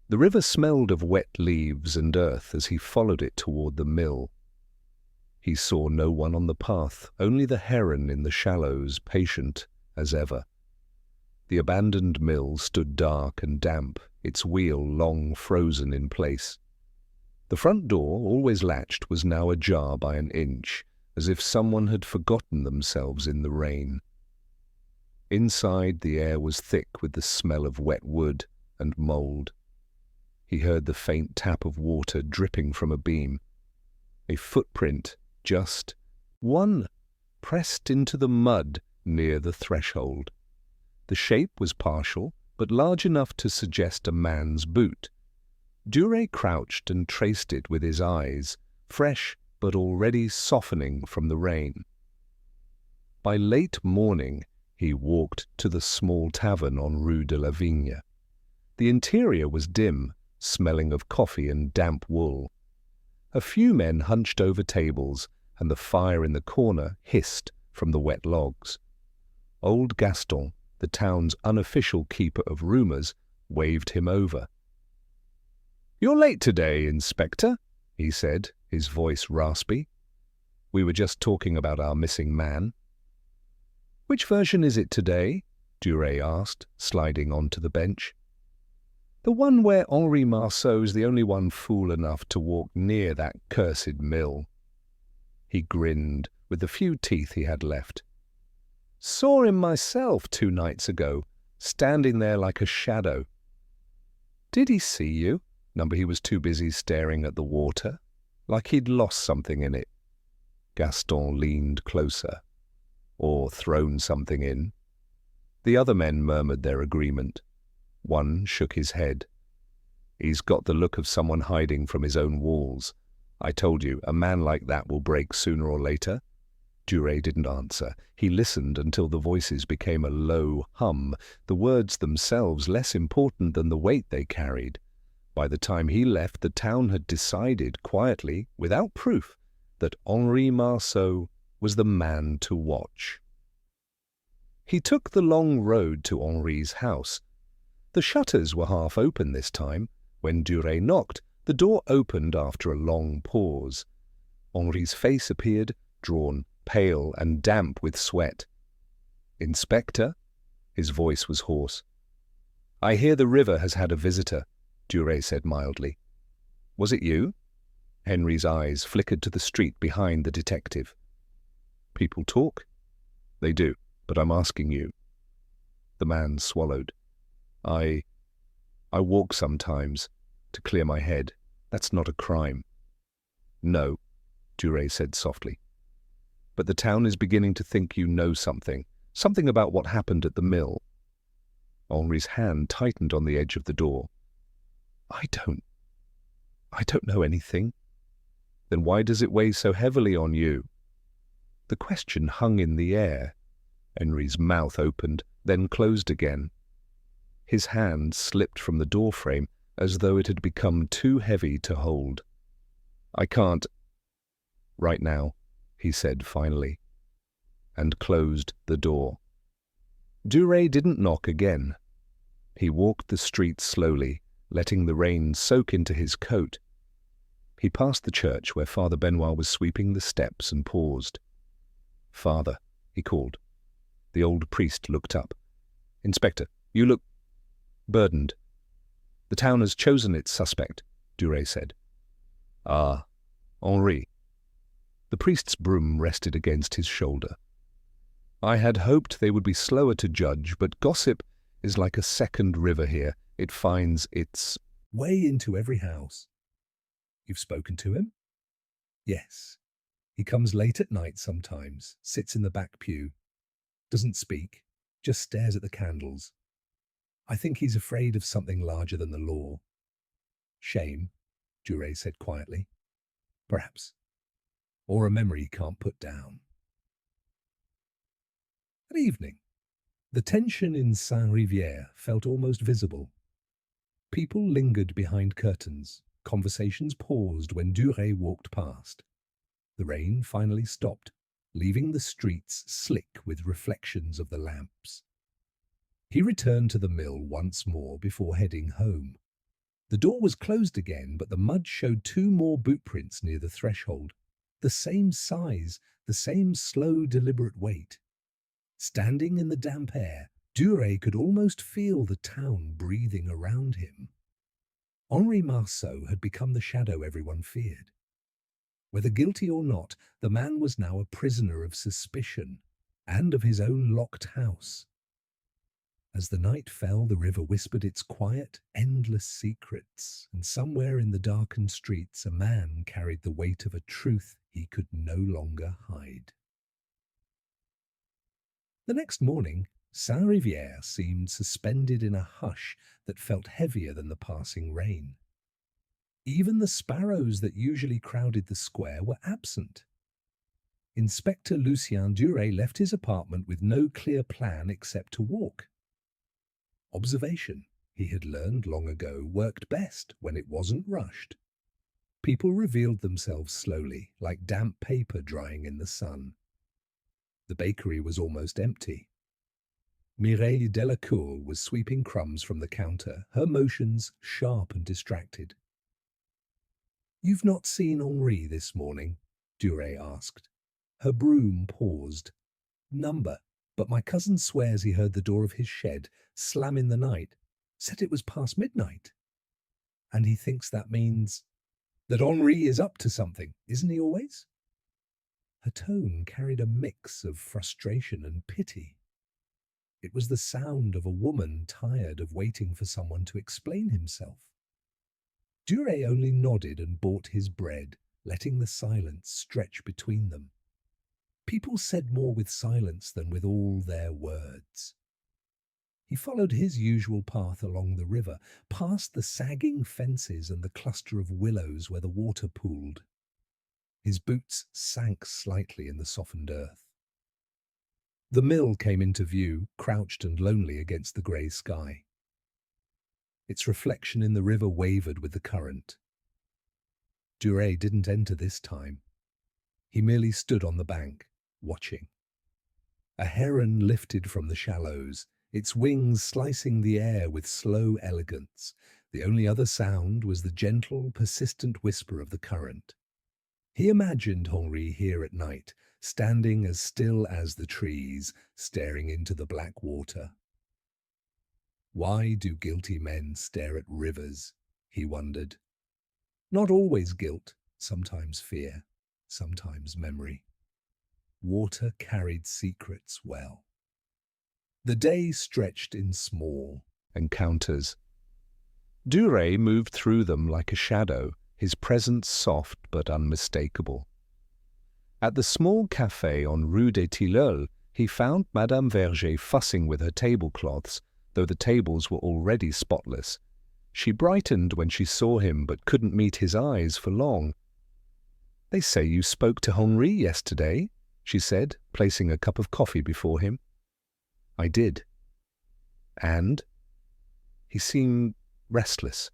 The river smelled of wet leaves and earth as he followed it toward the mill. He saw no one on the path, only the heron in the shallows, patient as ever. The abandoned mill stood dark and damp, its wheel long frozen in place. The front door, always latched, was now ajar by an inch, as if someone had forgotten themselves in the rain. Inside, the air was thick with the smell of wet wood and mould. He heard the faint tap of water dripping from a beam. A footprint, just one, pressed into the mud near the threshold. The shape was partial, but large enough to suggest a man's boot. Duret crouched and traced it with his eyes, fresh but already softening from the rain. By late morning, he walked to the small tavern on Rue de la Vigne. The interior was dim, smelling of coffee and damp wool. A few men hunched over tables, and the fire in the corner hissed from the wet logs. Old Gaston, the town's unofficial keeper of rumours, waved him over. "You're late today, Inspector," he said, his voice raspy. "We were just talking about our missing man." "Which version is it today?" Duret asked, sliding onto the bench. "The one where Henri Marceau's the only one fool enough to walk near that cursed mill." He grinned with the few teeth he had left. "Saw him myself 2 nights ago, standing there like a shadow." "Did he see you?" Number he was too busy staring at the water, like he'd lost something in it. Gaston leaned closer. "Or thrown something in." The other men murmured their agreement. One shook his head. "He's got the look of someone hiding from his own walls. I told you, a man like that will break sooner or later." Duret didn't answer. He listened until the voices became a low hum, the words themselves less important than the weight they carried. By the time he left, the town had decided quietly, without proof, that Henri Marceau was the man to watch. He took the long road to Henri's house. The shutters were half open this time, When Duret knocked, the door opened after a long pause. Henri's face appeared, drawn, pale and damp with sweat. "Inspector?" His voice was hoarse. "I hear the river has had a visitor," Duret said mildly. "Was it you?" Henry's eyes flickered to the street behind the detective. "People talk?" "They do, but I'm asking you." The man swallowed. I walk sometimes, to clear my head. That's not a crime." "No," Duret said softly. "But the town is beginning to think you know something about what happened at the mill." Henri's hand tightened on the edge of the door. I don't know anything." "Then why does it weigh so heavily on you?" The question hung in the air. Henri's mouth opened, then closed again. His hand slipped from the doorframe as though it had become too heavy to hold. "I can't right now," he said finally, and closed the door. Duret didn't knock again. He walked the street slowly, letting the rain soak into his coat. He passed the church where Father Benoit was sweeping the steps and paused. "Father," he called. The old priest looked up. "Inspector, you look burdened." "The town has chosen its suspect," Duret said. "Ah, Henri." The priest's broom rested against his shoulder. "I had hoped they would be slower to judge, but gossip is like a second river here. It finds its way into every house." "You've spoken to him?" "Yes. He comes late at night sometimes, sits in the back pew, doesn't speak, just stares at the candles. I think he's afraid of something larger than the law." "Shame," Duret said quietly. "Perhaps. Or a memory he can't put down." That evening, the tension in Saint-Rivière felt almost visible. People lingered behind curtains. Conversations paused when Duret walked past. The rain finally stopped, leaving the streets slick with reflections of the lamps. He returned to the mill once more before heading home. The door was closed again, but the mud showed 2 more boot prints near the threshold. The same size, the same slow, deliberate weight. Standing in the damp air, Duret could almost feel the town breathing around him. Henri Marceau had become the shadow everyone feared. Whether guilty or not, the man was now a prisoner of suspicion and of his own locked house. As the night fell, the river whispered its quiet, endless secrets, and somewhere in the darkened streets a man carried the weight of a truth he could no longer hide. The next morning, Saint-Rivière seemed suspended in a hush that felt heavier than the passing rain. Even the sparrows that usually crowded the square were absent. Inspector Lucien Duret left his apartment with no clear plan except to walk. Observation, he had learned long ago, worked best when it wasn't rushed. People revealed themselves slowly, like damp paper drying in the sun. The bakery was almost empty. Mireille Delacour was sweeping crumbs from the counter, her motions sharp and distracted. "You've not seen Henri this morning?" Duret asked. Her broom paused. "Number, but my cousin swears he heard the door of his shed slam in the night. Said it was past midnight. And he thinks that means that Henri is up to something, isn't he always?" Her tone carried a mix of frustration and pity. It was the sound of a woman tired of waiting for someone to explain himself. Duret only nodded and bought his bread, letting the silence stretch between them. People said more with silence than with all their words. He followed his usual path along the river, past the sagging fences and the cluster of willows where the water pooled. His boots sank slightly in the softened earth. The mill came into view, crouched and lonely against the grey sky. Its reflection in the river wavered with the current. Duret didn't enter this time. He merely stood on the bank, watching. A heron lifted from the shallows, its wings slicing the air with slow elegance. The only other sound was the gentle, persistent whisper of the current. He imagined Henri here at night, standing as still as the trees, staring into the black water. Why do guilty men stare at rivers? He wondered. Not always guilt, sometimes fear, sometimes memory. Water carried secrets well. The day stretched in small encounters. Duret moved through them like a shadow, his presence soft but unmistakable. At the small café on Rue des Tilleuls, he found Madame Verger fussing with her tablecloths, though the tables were already spotless. She brightened when she saw him, but couldn't meet his eyes for long. "They say you spoke to Henri yesterday," she said, placing a cup of coffee before him. "I did." "And?" He seemed restless.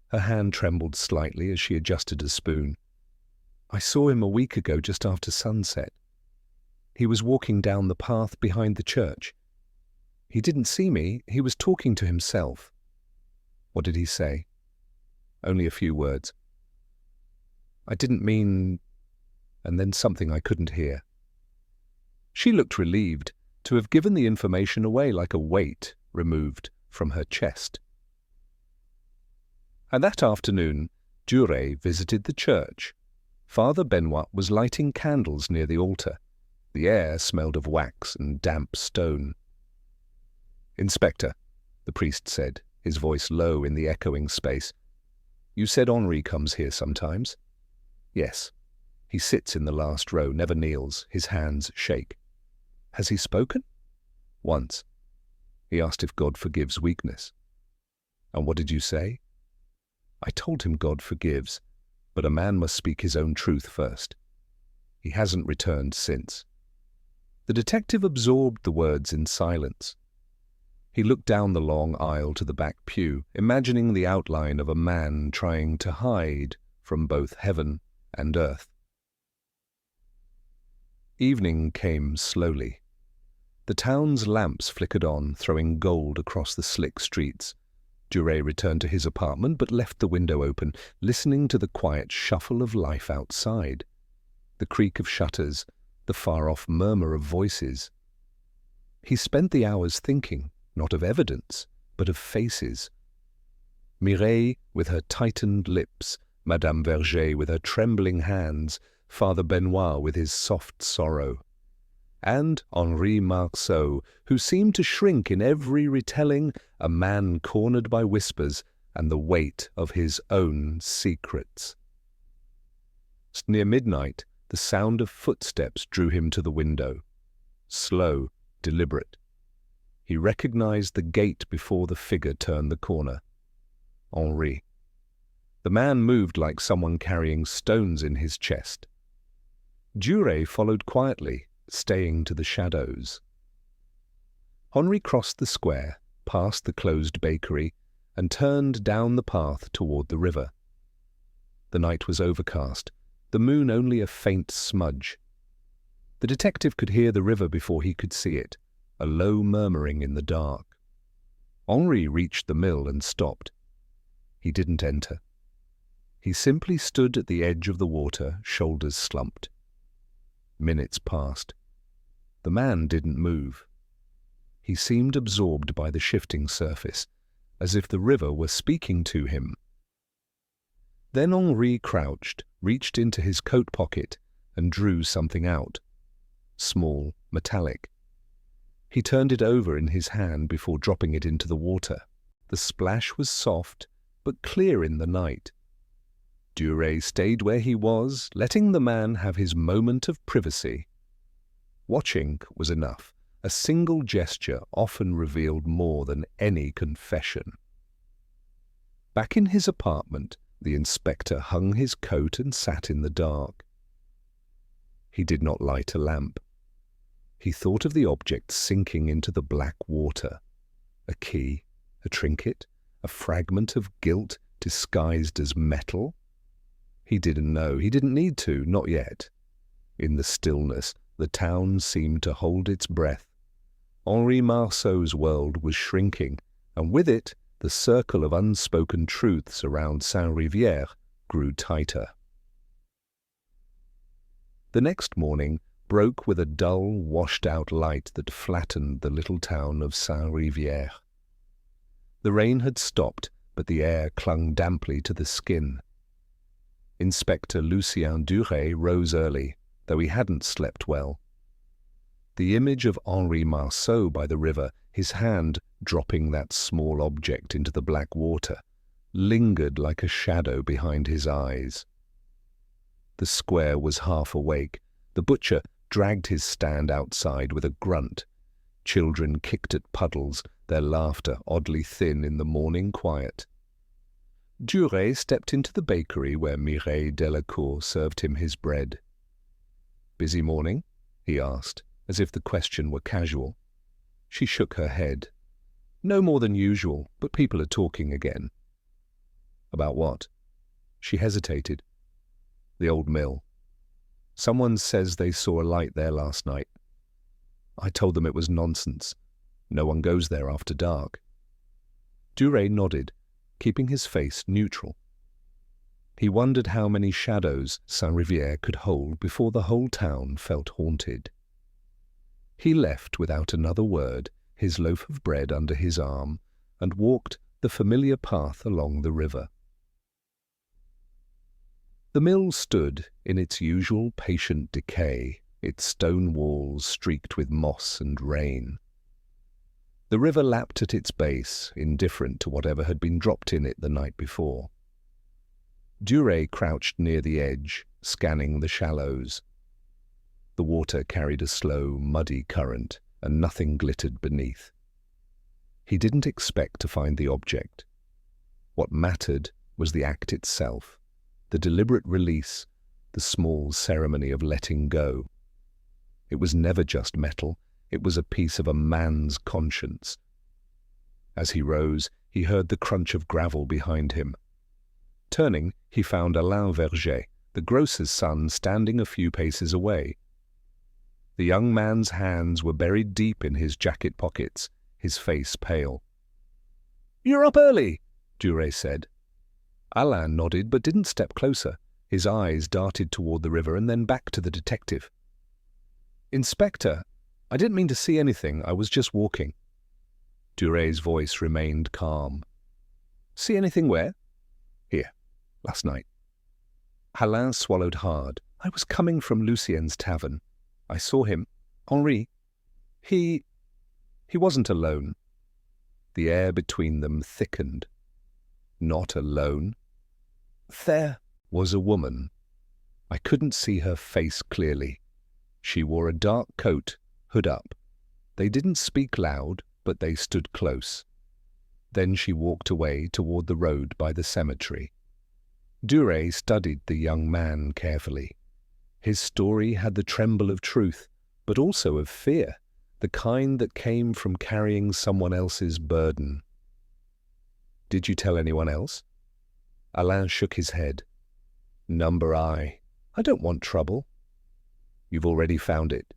Her hand trembled slightly as she adjusted a spoon. "I saw him a week ago just after sunset. He was walking down the path behind the church. He didn't see me, he was talking to himself." "What did he say?" "Only a few words. I didn't mean..." and then something I couldn't hear. She looked relieved, to have given the information away like a weight removed from her chest. And that afternoon, Duret visited the church. Father Benoit was lighting candles near the altar. The air smelled of wax and damp stone. "Inspector," the priest said, his voice low in the echoing space, "you said Henri comes here sometimes?" "Yes. He sits in the last row, never kneels, his hands shake." "Has he spoken?" "Once. He asked if God forgives weakness." "And what did you say?" "I told him God forgives, but a man must speak his own truth first. He hasn't returned since." The detective absorbed the words in silence. He looked down the long aisle to the back pew, imagining the outline of a man trying to hide from both heaven and earth. Evening came slowly. The town's lamps flickered on, throwing gold across the slick streets. Duret returned to his apartment, but left the window open, listening to the quiet shuffle of life outside, the creak of shutters, the far-off murmur of voices. He spent the hours thinking, not of evidence, but of faces. Maigret with her tightened lips, Madame Verger with her trembling hands, Father Benoit with his soft sorrow, and Henri Marceau, who seemed to shrink in every retelling, a man cornered by whispers and the weight of his own secrets. Near midnight, the sound of footsteps drew him to the window. Slow, deliberate. He recognized the gate before the figure turned the corner. Henri. The man moved like someone carrying stones in his chest. Duret followed quietly, staying to the shadows. Henri crossed the square, past the closed bakery, and turned down the path toward the river. The night was overcast, the moon only a faint smudge. The detective could hear the river before he could see it, a low murmuring in the dark. Henri reached the mill and stopped. He didn't enter. He simply stood at the edge of the water, shoulders slumped. Minutes passed. The man didn't move. He seemed absorbed by the shifting surface, as if the river were speaking to him. Then Henri crouched, reached into his coat pocket, and drew something out. Small, metallic. He turned it over in his hand before dropping it into the water. The splash was soft, but clear in the night. Duret stayed where he was, letting the man have his moment of privacy. Watching was enough. A single gesture often revealed more than any confession. Back in his apartment, the inspector hung his coat and sat in the dark. He did not light a lamp. He thought of the object sinking into the black water. A key, a trinket, a fragment of gilt disguised as metal. He didn't know. He didn't need to, not yet. In the stillness, the town seemed to hold its breath. Henri Marceau's world was shrinking, and with it, the circle of unspoken truths around Saint-Rivière grew tighter. The next morning broke with a dull, washed-out light that flattened the little town of Saint-Rivière. The rain had stopped, but the air clung damply to the skin. Inspector Lucien Duret rose early, though he hadn't slept well. The image of Henri Marceau by the river, his hand dropping that small object into the black water, lingered like a shadow behind his eyes. The square was half awake. The butcher dragged his stand outside with a grunt. Children kicked at puddles, their laughter oddly thin in the morning quiet. Duret stepped into the bakery where Mireille Delacour served him his bread. "Busy morning?" he asked, as if the question were casual. She shook her head. "No more than usual, but people are talking again." "About what?" She hesitated. "The old mill. Someone says they saw a light there last night. I told them it was nonsense. No one goes there after dark." Duret nodded, keeping his face neutral. He wondered how many shadows Saint-Rivière could hold before the whole town felt haunted. He left without another word, his loaf of bread under his arm, and walked the familiar path along the river. The mill stood in its usual patient decay, its stone walls streaked with moss and rain. The river lapped at its base, indifferent to whatever had been dropped in it the night before. Duret crouched near the edge, scanning the shallows. The water carried a slow, muddy current, and nothing glittered beneath. He didn't expect to find the object. What mattered was the act itself, the deliberate release, the small ceremony of letting go. It was never just metal. It was a piece of a man's conscience. As he rose, he heard the crunch of gravel behind him. Turning, he found Alain Verger, the grocer's son, standing a few paces away. The young man's hands were buried deep in his jacket pockets, his face pale. "You're up early," Duret said. Alain nodded but didn't step closer. His eyes darted toward the river and then back to the detective. "Inspector, I didn't mean to see anything. I was just walking." Duret's voice remained calm. "See anything where?" "Here, last night." Alain swallowed hard. "I was coming from Lucien's tavern. I saw him. Henri. He wasn't alone." The air between them thickened. Not alone. There was a woman. I couldn't see her face clearly. She wore a dark coat, hood up. They didn't speak loud, but they stood close. Then she walked away toward the road by the cemetery. Duret studied the young man carefully. His story had the tremble of truth, but also of fear, the kind that came from carrying someone else's burden. "Did you tell anyone else?" Alain shook his head. "Number I. I don't want trouble." "You've already found it,"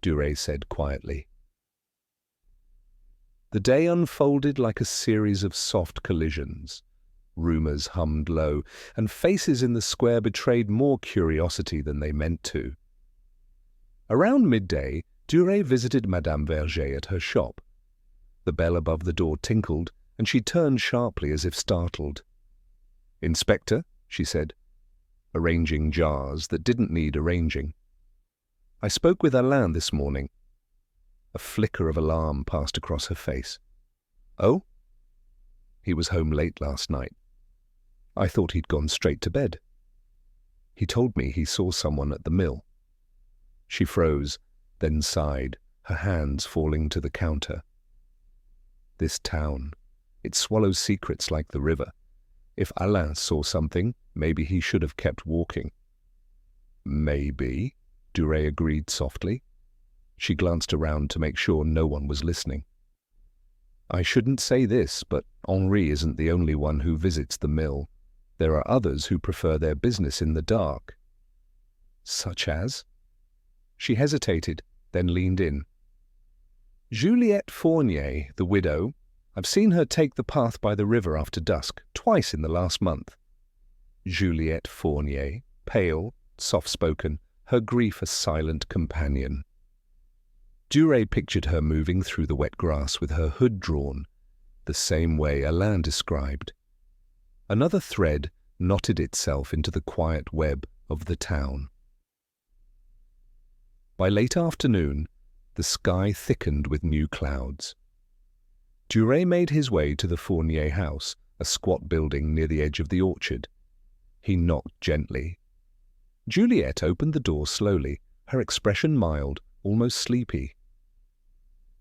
Duret said quietly. The day unfolded like a series of soft collisions. Rumours hummed low, and faces in the square betrayed more curiosity than they meant to. Around midday, Duret visited Madame Verger at her shop. The bell above the door tinkled, and she turned sharply as if startled. "Inspector," she said, arranging jars that didn't need arranging. "I spoke with Alain this morning." A flicker of alarm passed across her face. "Oh?" "He was home late last night. I thought he'd gone straight to bed. He told me he saw someone at the mill." She froze, then sighed, her hands falling to the counter. This town, it swallows secrets like the river. If Alain saw something, maybe he should have kept walking. "Maybe," Duret agreed softly. She glanced around to make sure no one was listening. "I shouldn't say this, but Henri isn't the only one who visits the mill. There are others who prefer their business in the dark." "Such as?" She hesitated, then leaned in. "Juliette Fournier, the widow. I've seen her take the path by the river after dusk, twice in the last month. Juliette Fournier, pale, soft-spoken, her grief a silent companion. Duret pictured her moving through the wet grass with her hood drawn, the same way Alain described. Another thread knotted itself into the quiet web of the town. By late afternoon, the sky thickened with new clouds. Duret made his way to the Fournier house, a squat building near the edge of the orchard. He knocked gently. Juliette opened the door slowly, her expression mild, almost sleepy.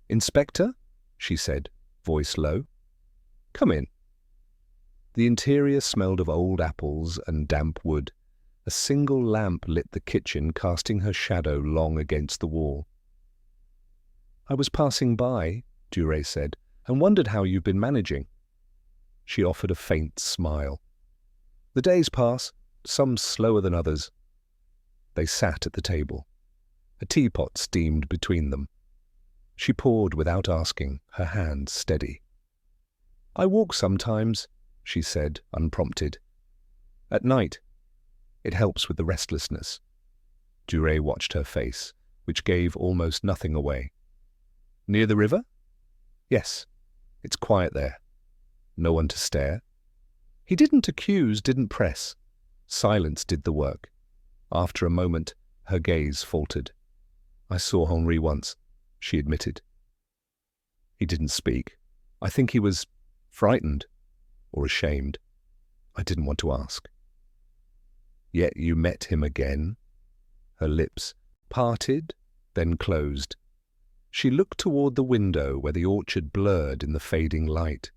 "Inspector?" she said, voice low. "Come in." The interior smelled of old apples and damp wood. A single lamp lit the kitchen, casting her shadow long against the wall. "I was passing by," Duret said, "and wondered how you've been managing." She offered a faint smile. "The days pass, some slower than others." They sat at the table. A teapot steamed between them. She poured without asking, her hand steady. "I walk sometimes," she said, unprompted. "At night. It helps with the restlessness." Duret watched her face, which gave almost nothing away. "Near the river?" "Yes. It's quiet there. No one to stare." He didn't accuse, didn't press. Silence did the work. After a moment, her gaze faltered. "I saw Henri once," she admitted. He didn't speak. I think he was frightened or ashamed. I didn't want to ask. "Yet you met him again?" Her lips parted, then closed. She looked toward the window where the orchard blurred in the fading light.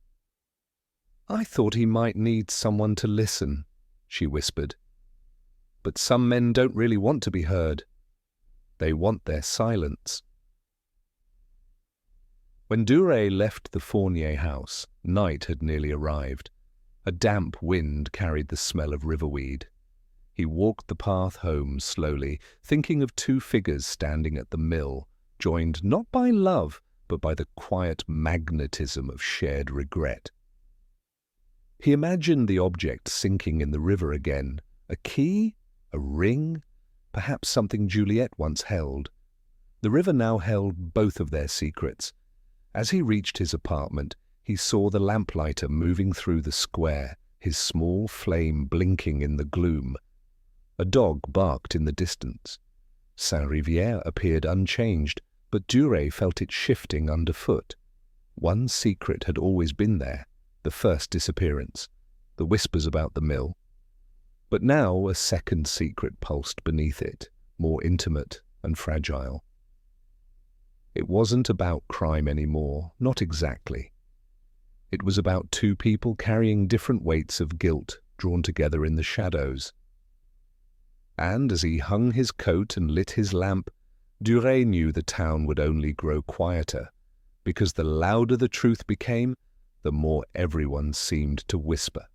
"I thought he might need someone to listen," she whispered. "But some men don't really want to be heard. They want their silence." When Duret left the Fournier house, night had nearly arrived. A damp wind carried the smell of riverweed. He walked the path home slowly, thinking of two figures standing at the mill, joined not by love, but by the quiet magnetism of shared regret. He imagined the object sinking in the river again, a key, a ring, perhaps something Juliette once held. The river now held both of their secrets. As he reached his apartment, he saw the lamplighter moving through the square, his small flame blinking in the gloom. A dog barked in the distance. Saint-Rivière appeared unchanged, but Duret felt it shifting underfoot. One secret had always been there, the first disappearance, the whispers about the mill. But now a second secret pulsed beneath it, more intimate and fragile. It wasn't about crime anymore, not exactly. It was about two people carrying different weights of guilt drawn together in the shadows. And as he hung his coat and lit his lamp, Duret knew the town would only grow quieter, because the louder the truth became, the more everyone seemed to whisper.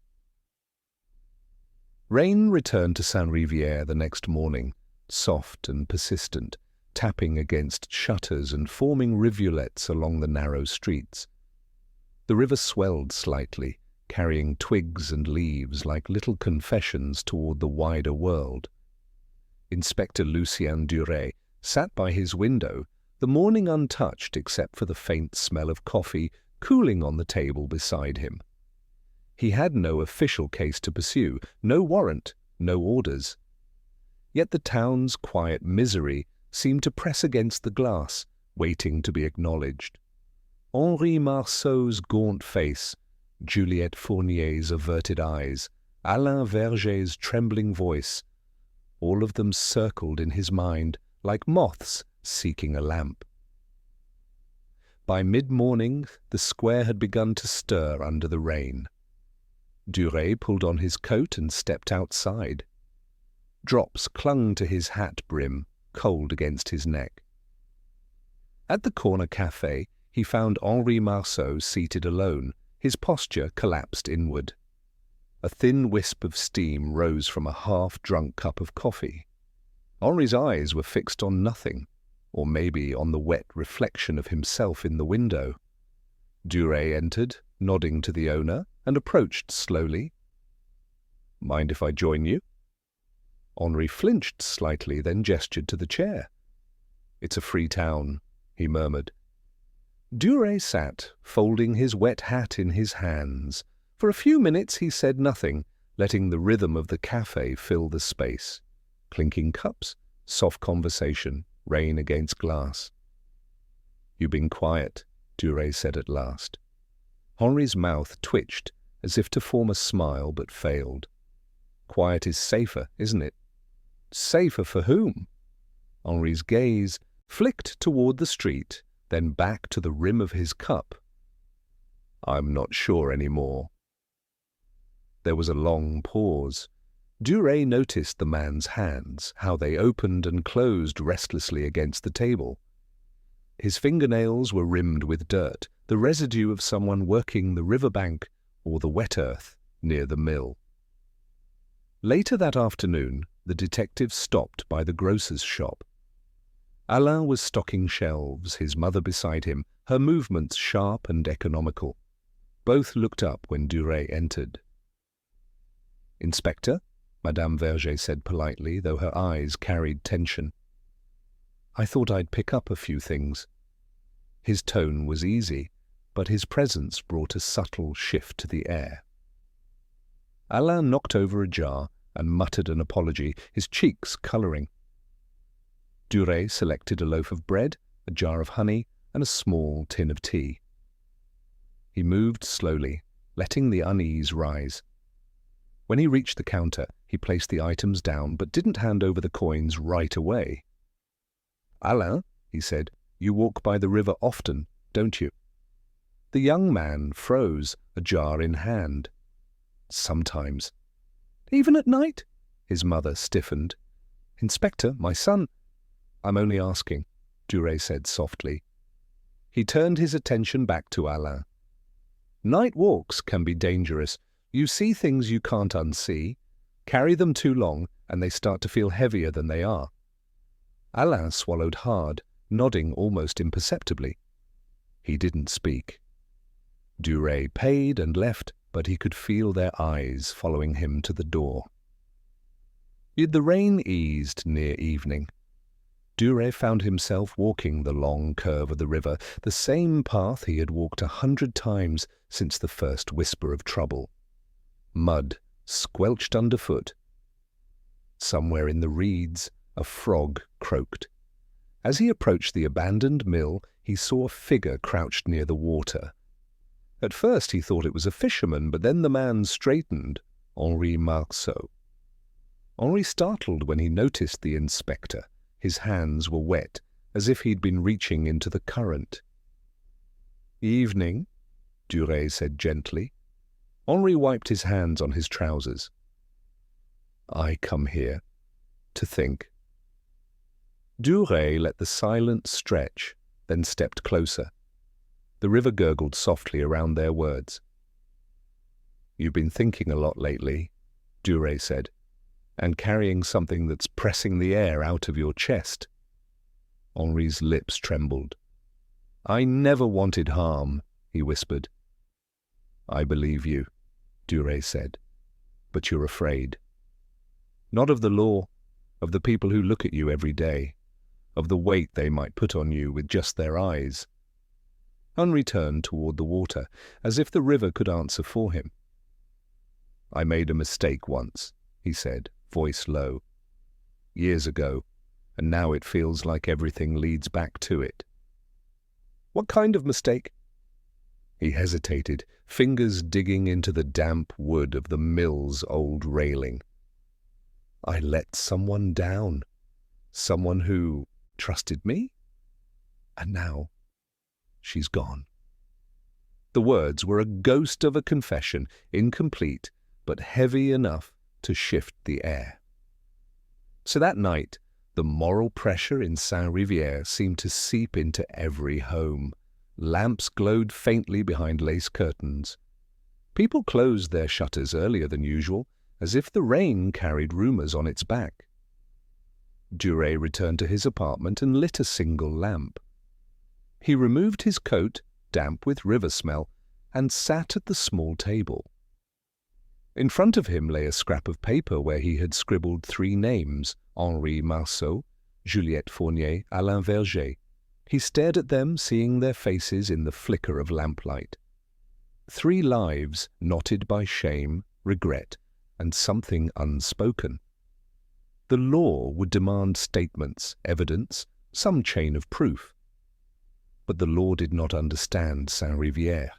Rain returned to Saint-Rivière the next morning, soft and persistent, tapping against shutters and forming rivulets along the narrow streets. The river swelled slightly, carrying twigs and leaves like little confessions toward the wider world. Inspector Lucien Duret sat by his window, the morning untouched except for the faint smell of coffee cooling on the table beside him. He had no official case to pursue, no warrant, no orders. Yet the town's quiet misery seemed to press against the glass, waiting to be acknowledged. Henri Marceau's gaunt face, Juliette Fournier's averted eyes, Alain Verger's trembling voice, all of them circled in his mind like moths seeking a lamp. By mid-morning, the square had begun to stir under the rain. Duret pulled on his coat and stepped outside. Drops clung to his hat brim, cold against his neck. At the corner café, he found Henri Marceau seated alone, his posture collapsed inward. A thin wisp of steam rose from a half-drunk cup of coffee. Henri's eyes were fixed on nothing, or maybe on the wet reflection of himself in the window. Duret entered, nodding to the owner, and approached slowly. "Mind if I join you?" Henri flinched slightly, then gestured to the chair. "It's a free town," he murmured. Duret sat, folding his wet hat in his hands. For a few minutes he said nothing, letting the rhythm of the café fill the space. Clinking cups, soft conversation, rain against glass. "You've been quiet," Duret said at last. Henri's mouth twitched, as if to form a smile, but failed. "Quiet is safer, isn't it?" "Safer for whom?" Henri's gaze flicked toward the street, then back to the rim of his cup. "I'm not sure anymore." There was a long pause. Duret noticed the man's hands, how they opened and closed restlessly against the table. His fingernails were rimmed with dirt, the residue of someone working the riverbank or the wet earth near the mill. Later that afternoon, the detective stopped by the grocer's shop. Alain was stocking shelves, his mother beside him, her movements sharp and economical. Both looked up when Duret entered. "Inspector?" Madame Verger said politely, though her eyes carried tension. "I thought I'd pick up a few things." His tone was easy, but his presence brought a subtle shift to the air. Alain knocked over a jar and muttered an apology, his cheeks colouring. Duret selected a loaf of bread, a jar of honey, and a small tin of tea. He moved slowly, letting the unease rise. When he reached the counter, he placed the items down but didn't hand over the coins right away. "Alain," he said, "you walk by the river often, don't you?" The young man froze, a jar in hand. "Sometimes." "Even at night?" His mother stiffened. "Inspector, my son—" "I'm only asking," Duret said softly. He turned his attention back to Alain. "Night walks can be dangerous. You see things you can't unsee, carry them too long, and they start to feel heavier than they are." Alain swallowed hard, nodding almost imperceptibly. He didn't speak. Duret paid and left, but he could feel their eyes following him to the door. The rain eased near evening. Duret found himself walking the long curve of the river, the same path he had walked 100 times since the first whisper of trouble. Mud squelched underfoot. Somewhere in the reeds, a frog croaked. As he approached the abandoned mill, he saw a figure crouched near the water. At first he thought it was a fisherman, but then the man straightened, Henri Marceau. Henri startled when he noticed the inspector. His hands were wet, as if he'd been reaching into the current. "Evening," Duret said gently. Henri wiped his hands on his trousers. "I come here to think." Duret let the silence stretch, then stepped closer. The river gurgled softly around their words. "You've been thinking a lot lately," Duret said, "and carrying something that's pressing the air out of your chest." Henri's lips trembled. "I never wanted harm," he whispered. "I believe you," Duret said, "but you're afraid. Not of the law, of the people who look at you every day, of the weight they might put on you with just their eyes." Henri turned toward the water, as if the river could answer for him. "I made a mistake once," he said, voice low. "Years ago, and now it feels like everything leads back to it." "What kind of mistake?" He hesitated, fingers digging into the damp wood of the mill's old railing. "I let someone down. Someone who trusted me. And now she's gone." The words were a ghost of a confession, incomplete, but heavy enough to shift the air. So that night, the moral pressure in Saint-Rivière seemed to seep into every home. Lamps glowed faintly behind lace curtains. People closed their shutters earlier than usual, as if the rain carried rumors on its back. Duret returned to his apartment and lit a single lamp. He removed his coat damp with river smell, and sat at the small table. In front of him lay a scrap of paper where he had scribbled 3 names: Henri Marceau, Juliette Fournier, Alain Verger. He stared at them, seeing their faces in the flicker of lamplight. 3 lives knotted by shame, regret, and something unspoken. The law would demand statements, evidence, some chain of proof. But the law did not understand Saint-Rivière.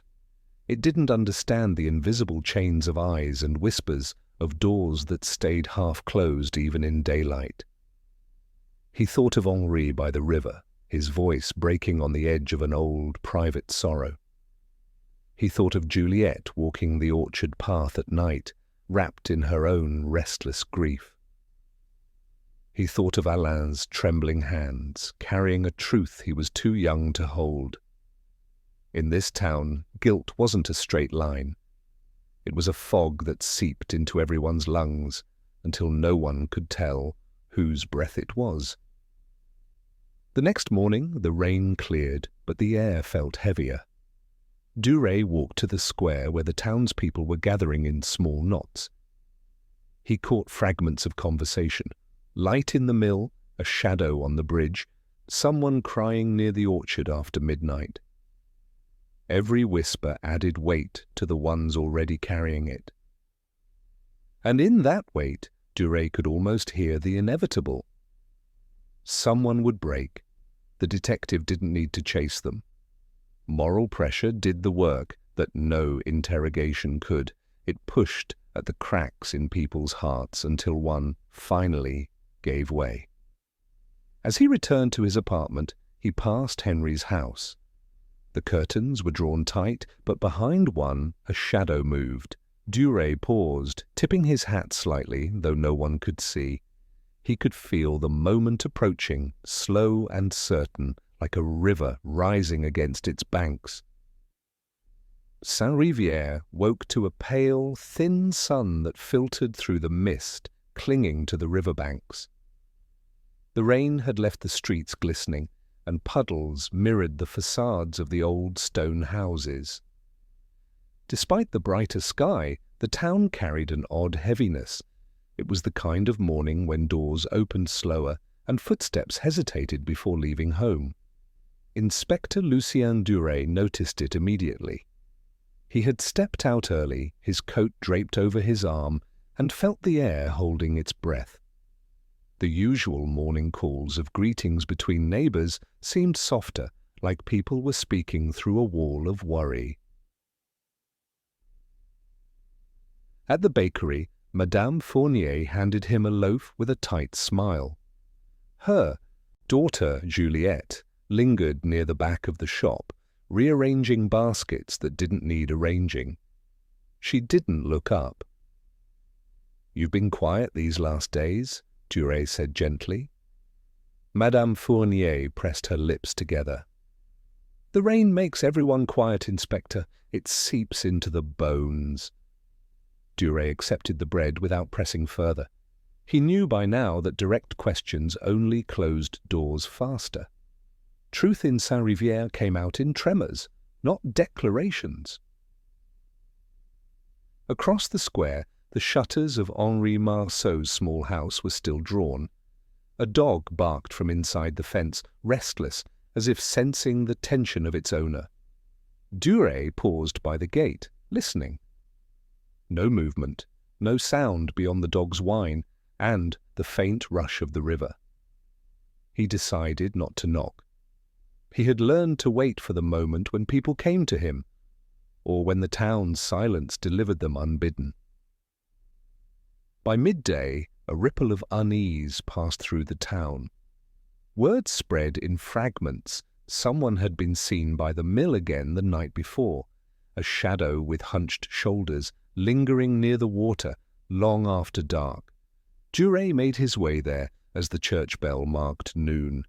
It didn't understand the invisible chains of eyes and whispers of doors that stayed half-closed even in daylight. He thought of Henri by the river, his voice breaking on the edge of an old, private sorrow. He thought of Juliette walking the orchard path at night, wrapped in her own restless grief. He thought of Alain's trembling hands, carrying a truth he was too young to hold. In this town, guilt wasn't a straight line. It was a fog that seeped into everyone's lungs until no one could tell whose breath it was. The next morning, the rain cleared, but the air felt heavier. Duret walked to the square where the townspeople were gathering in small knots. He caught fragments of conversation: light in the mill, a shadow on the bridge, someone crying near the orchard after midnight. Every whisper added weight to the ones already carrying it. And in that weight, Duret could almost hear the inevitable. Someone would break. The detective didn't need to chase them. Moral pressure did the work that no interrogation could. It pushed at the cracks in people's hearts until one finally gave way. As he returned to his apartment, he passed Henry's house. The curtains were drawn tight, but behind one a shadow moved. Duret paused, tipping his hat slightly, though no one could see. He could feel the moment approaching, slow and certain, like a river rising against its banks. Saint-Rivière woke to a pale, thin sun that filtered through the mist, clinging to the riverbanks. The rain had left the streets glistening, and puddles mirrored the facades of the old stone houses. Despite the brighter sky, the town carried an odd heaviness. It was the kind of morning when doors opened slower and footsteps hesitated before leaving home. Inspector Lucien Duret noticed it immediately. He had stepped out early, his coat draped over his arm, and felt the air holding its breath. The usual morning calls of greetings between neighbors seemed softer, like people were speaking through a wall of worry. At the bakery, Madame Fournier handed him a loaf with a tight smile. Her daughter, Juliette, lingered near the back of the shop, rearranging baskets that didn't need arranging. She didn't look up. "You've been quiet these last days," Duret said gently. Madame Fournier pressed her lips together. "The rain makes everyone quiet, Inspector. It seeps into the bones." Duret accepted the bread without pressing further. He knew by now that direct questions only closed doors faster. Truth in Saint-Rivière came out in tremors, not declarations. Across the square, the shutters of Henri Marceau's small house were still drawn. A dog barked from inside the fence, restless, as if sensing the tension of its owner. Duret paused by the gate, listening. No movement, no sound beyond the dog's whine and the faint rush of the river. He decided not to knock. He had learned to wait for the moment when people came to him, or when the town's silence delivered them unbidden. By midday, a ripple of unease passed through the town. Word spread in fragments. Someone had been seen by the mill again the night before, a shadow with hunched shoulders, lingering near the water long after dark. Duret made his way there as the church bell marked noon.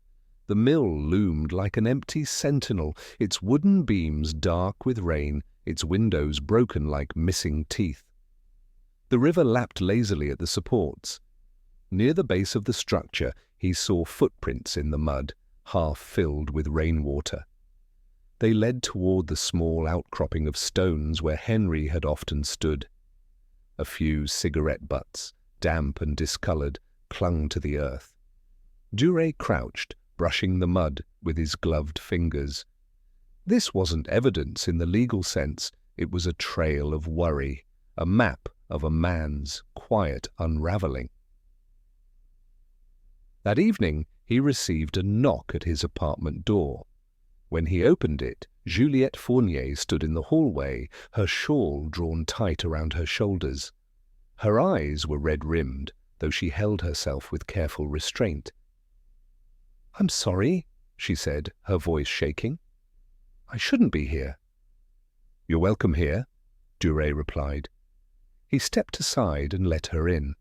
The mill loomed like an empty sentinel, its wooden beams dark with rain, its windows broken like missing teeth. The river lapped lazily at the supports. Near the base of the structure, he saw footprints in the mud, half filled with rainwater. They led toward the small outcropping of stones where Henry had often stood. A few cigarette butts, damp and discoloured, clung to the earth. Duret crouched, brushing the mud with his gloved fingers. This wasn't evidence in the legal sense. It was a trail of worry, a map of a man's quiet unravelling. That evening he received a knock at his apartment door. When he opened it, Juliette Fournier stood in the hallway, her shawl drawn tight around her shoulders. Her eyes were red-rimmed, though she held herself with careful restraint. "I'm sorry," she said, her voice shaking. "I shouldn't be here." "You're welcome here," Duret replied. He stepped aside and let her in.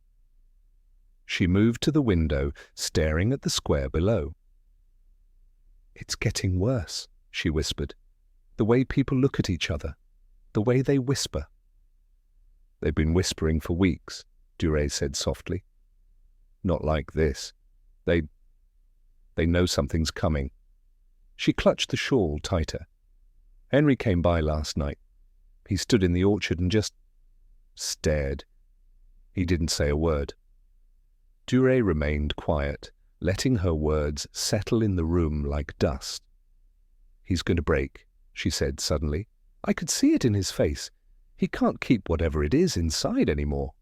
She moved to the window, staring at the square below. "It's getting worse," she whispered. "The way people look at each other, the way they whisper." "They've been whispering for weeks," Duret said softly. "Not like this. They know something's coming." She clutched the shawl tighter. "Henry came by last night. He stood in the orchard and just stared. He didn't say a word." Duret remained quiet, letting her words settle in the room like dust. "He's going to break," she said suddenly. "I could see it in his face. He can't keep whatever it is inside anymore."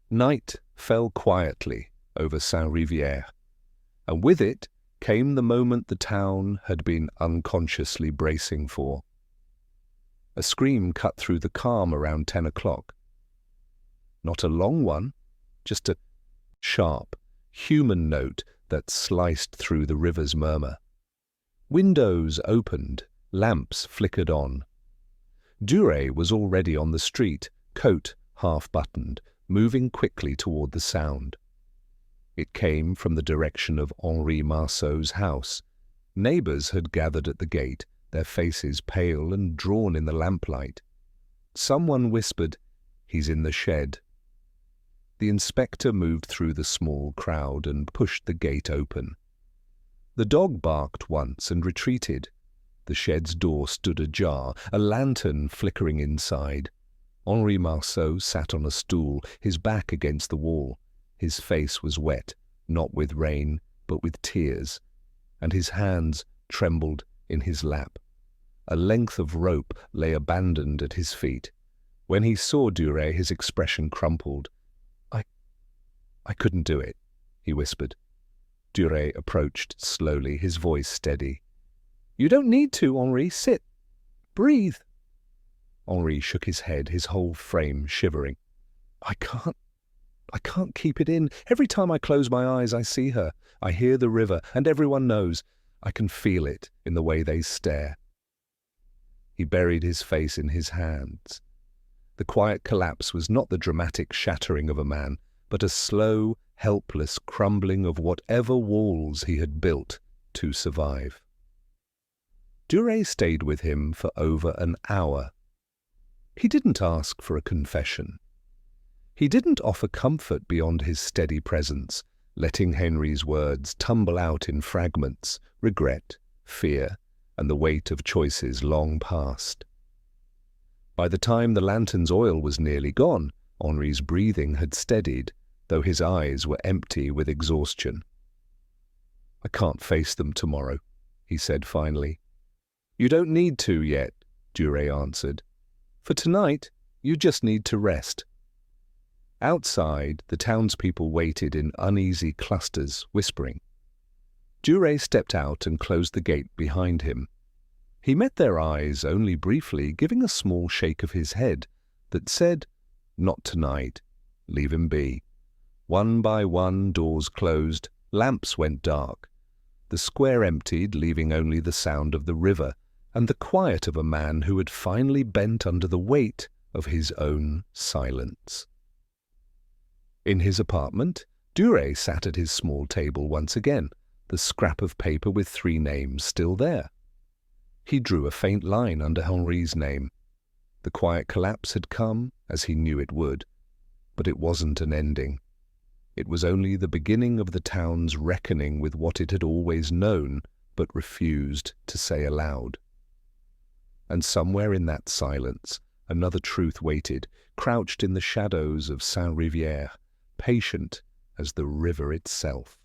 Night fell quietly over Saint-Rivière, and with it came the moment the town had been unconsciously bracing for. A scream cut through the calm around 10 o'clock. Not a long one, just a sharp, human note that sliced through the river's murmur. Windows opened, lamps flickered on. Duret was already on the street, coat half-buttoned, moving quickly toward the sound. It came from the direction of Henri Marceau's house. Neighbours had gathered at the gate, their faces pale and drawn in the lamplight. Someone whispered, "He's in the shed." The inspector moved through the small crowd and pushed the gate open. The dog barked once and retreated. The shed's door stood ajar, a lantern flickering inside. Henri Marceau sat on a stool, his back against the wall. His face was wet, not with rain, but with tears, and his hands trembled in his lap. A length of rope lay abandoned at his feet. When he saw Duret, his expression crumpled. I couldn't do it," he whispered. Duret approached slowly, his voice steady. "You don't need to, Henri. Sit. Breathe." Henri shook his head, his whole frame shivering. I can't keep it in. Every time I close my eyes, I see her. I hear the river, and everyone knows. I can feel it in the way they stare." He buried his face in his hands. The quiet collapse was not the dramatic shattering of a man, but a slow, helpless crumbling of whatever walls he had built to survive. Duret stayed with him for over an hour. He didn't ask for a confession. He didn't offer comfort beyond his steady presence, letting Henry's words tumble out in fragments, regret, fear, and the weight of choices long past. By the time the lantern's oil was nearly gone, Henri's breathing had steadied, though his eyes were empty with exhaustion. "I can't face them tomorrow," he said finally. "You don't need to yet," Duret answered. "For tonight, you just need to rest." Outside, the townspeople waited in uneasy clusters, whispering. Duret stepped out and closed the gate behind him. He met their eyes only briefly, giving a small shake of his head that said, "Not tonight. Leave him be." One by one, doors closed, lamps went dark. The square emptied, leaving only the sound of the river and the quiet of a man who had finally bent under the weight of his own silence. In his apartment, Duret sat at his small table once again, the scrap of paper with 3 names still there. He drew a faint line under Henri's name. The quiet collapse had come, as he knew it would, but it wasn't an ending. It was only the beginning of the town's reckoning with what it had always known but refused to say aloud. And somewhere in that silence, another truth waited, crouched in the shadows of Saint-Rivière, patient as the river itself.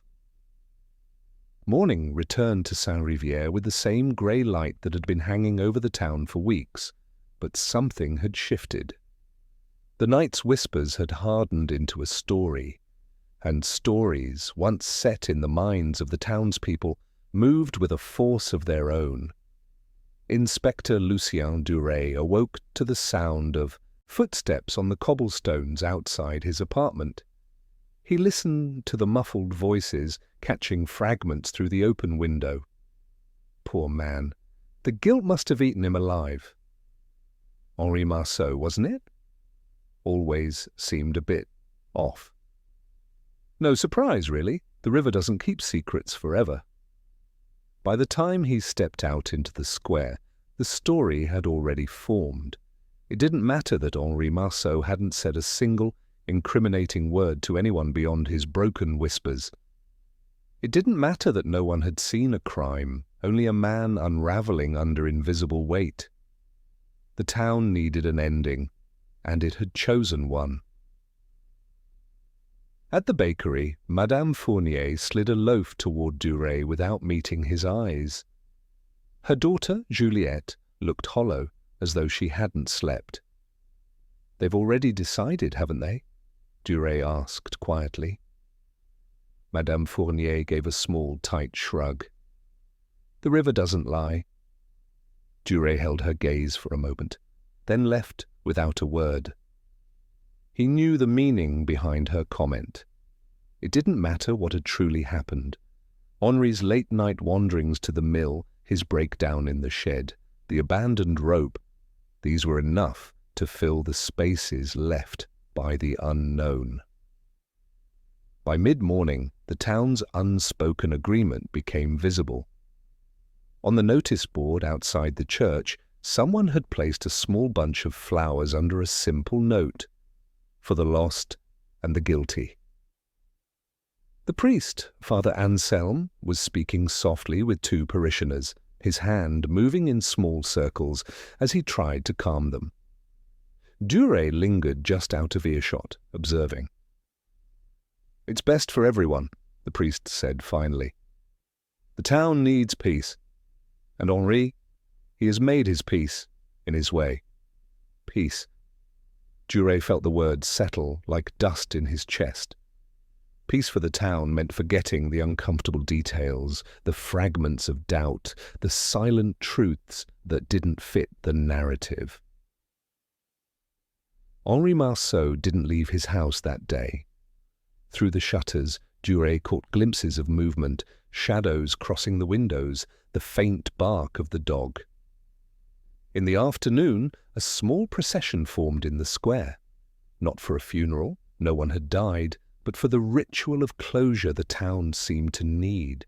Morning returned to Saint-Rivière with the same grey light that had been hanging over the town for weeks, but something had shifted. The night's whispers had hardened into a story, and stories, once set in the minds of the townspeople, moved with a force of their own. Inspector Lucien Duret awoke to the sound of footsteps on the cobblestones outside his apartment. He listened to the muffled voices, catching fragments through the open window. Poor man, the guilt must have eaten him alive. Henri Marceau, wasn't it? Always seemed a bit off. No surprise, really. The river doesn't keep secrets forever. By the time he stepped out into the square, the story had already formed. It didn't matter that Henri Marceau hadn't said a single incriminating word to anyone beyond his broken whispers. It didn't matter that no one had seen a crime, only a man unravelling under invisible weight. The town needed an ending, and it had chosen one. At the bakery, Madame Fournier slid a loaf toward Duret without meeting his eyes. Her daughter, Juliette, looked hollow, as though she hadn't slept. "They've already decided, haven't they?" Duret asked quietly. Madame Fournier gave a small, tight shrug. "The river doesn't lie." Duret held her gaze for a moment, then left without a word. He knew the meaning behind her comment. It didn't matter what had truly happened. Henri's late-night wanderings to the mill, his breakdown in the shed, the abandoned rope, these were enough to fill the spaces left by the unknown. By mid-morning, the town's unspoken agreement became visible. On the notice board outside the church, someone had placed a small bunch of flowers under a simple note: "For the lost and the guilty." The priest, Father Anselme, was speaking softly with two parishioners, his hand moving in small circles as he tried to calm them. Duret lingered just out of earshot, observing. "It's best for everyone," the priest said finally. "The town needs peace. And Henri, he has made his peace, in his way. Peace." Duret felt the words settle like dust in his chest. Peace for the town meant forgetting the uncomfortable details, the fragments of doubt, the silent truths that didn't fit the narrative. Henri Marceau didn't leave his house that day. Through the shutters, Duret caught glimpses of movement, shadows crossing the windows, the faint bark of the dog. In the afternoon, a small procession formed in the square. Not for a funeral, no one had died, but for the ritual of closure the town seemed to need.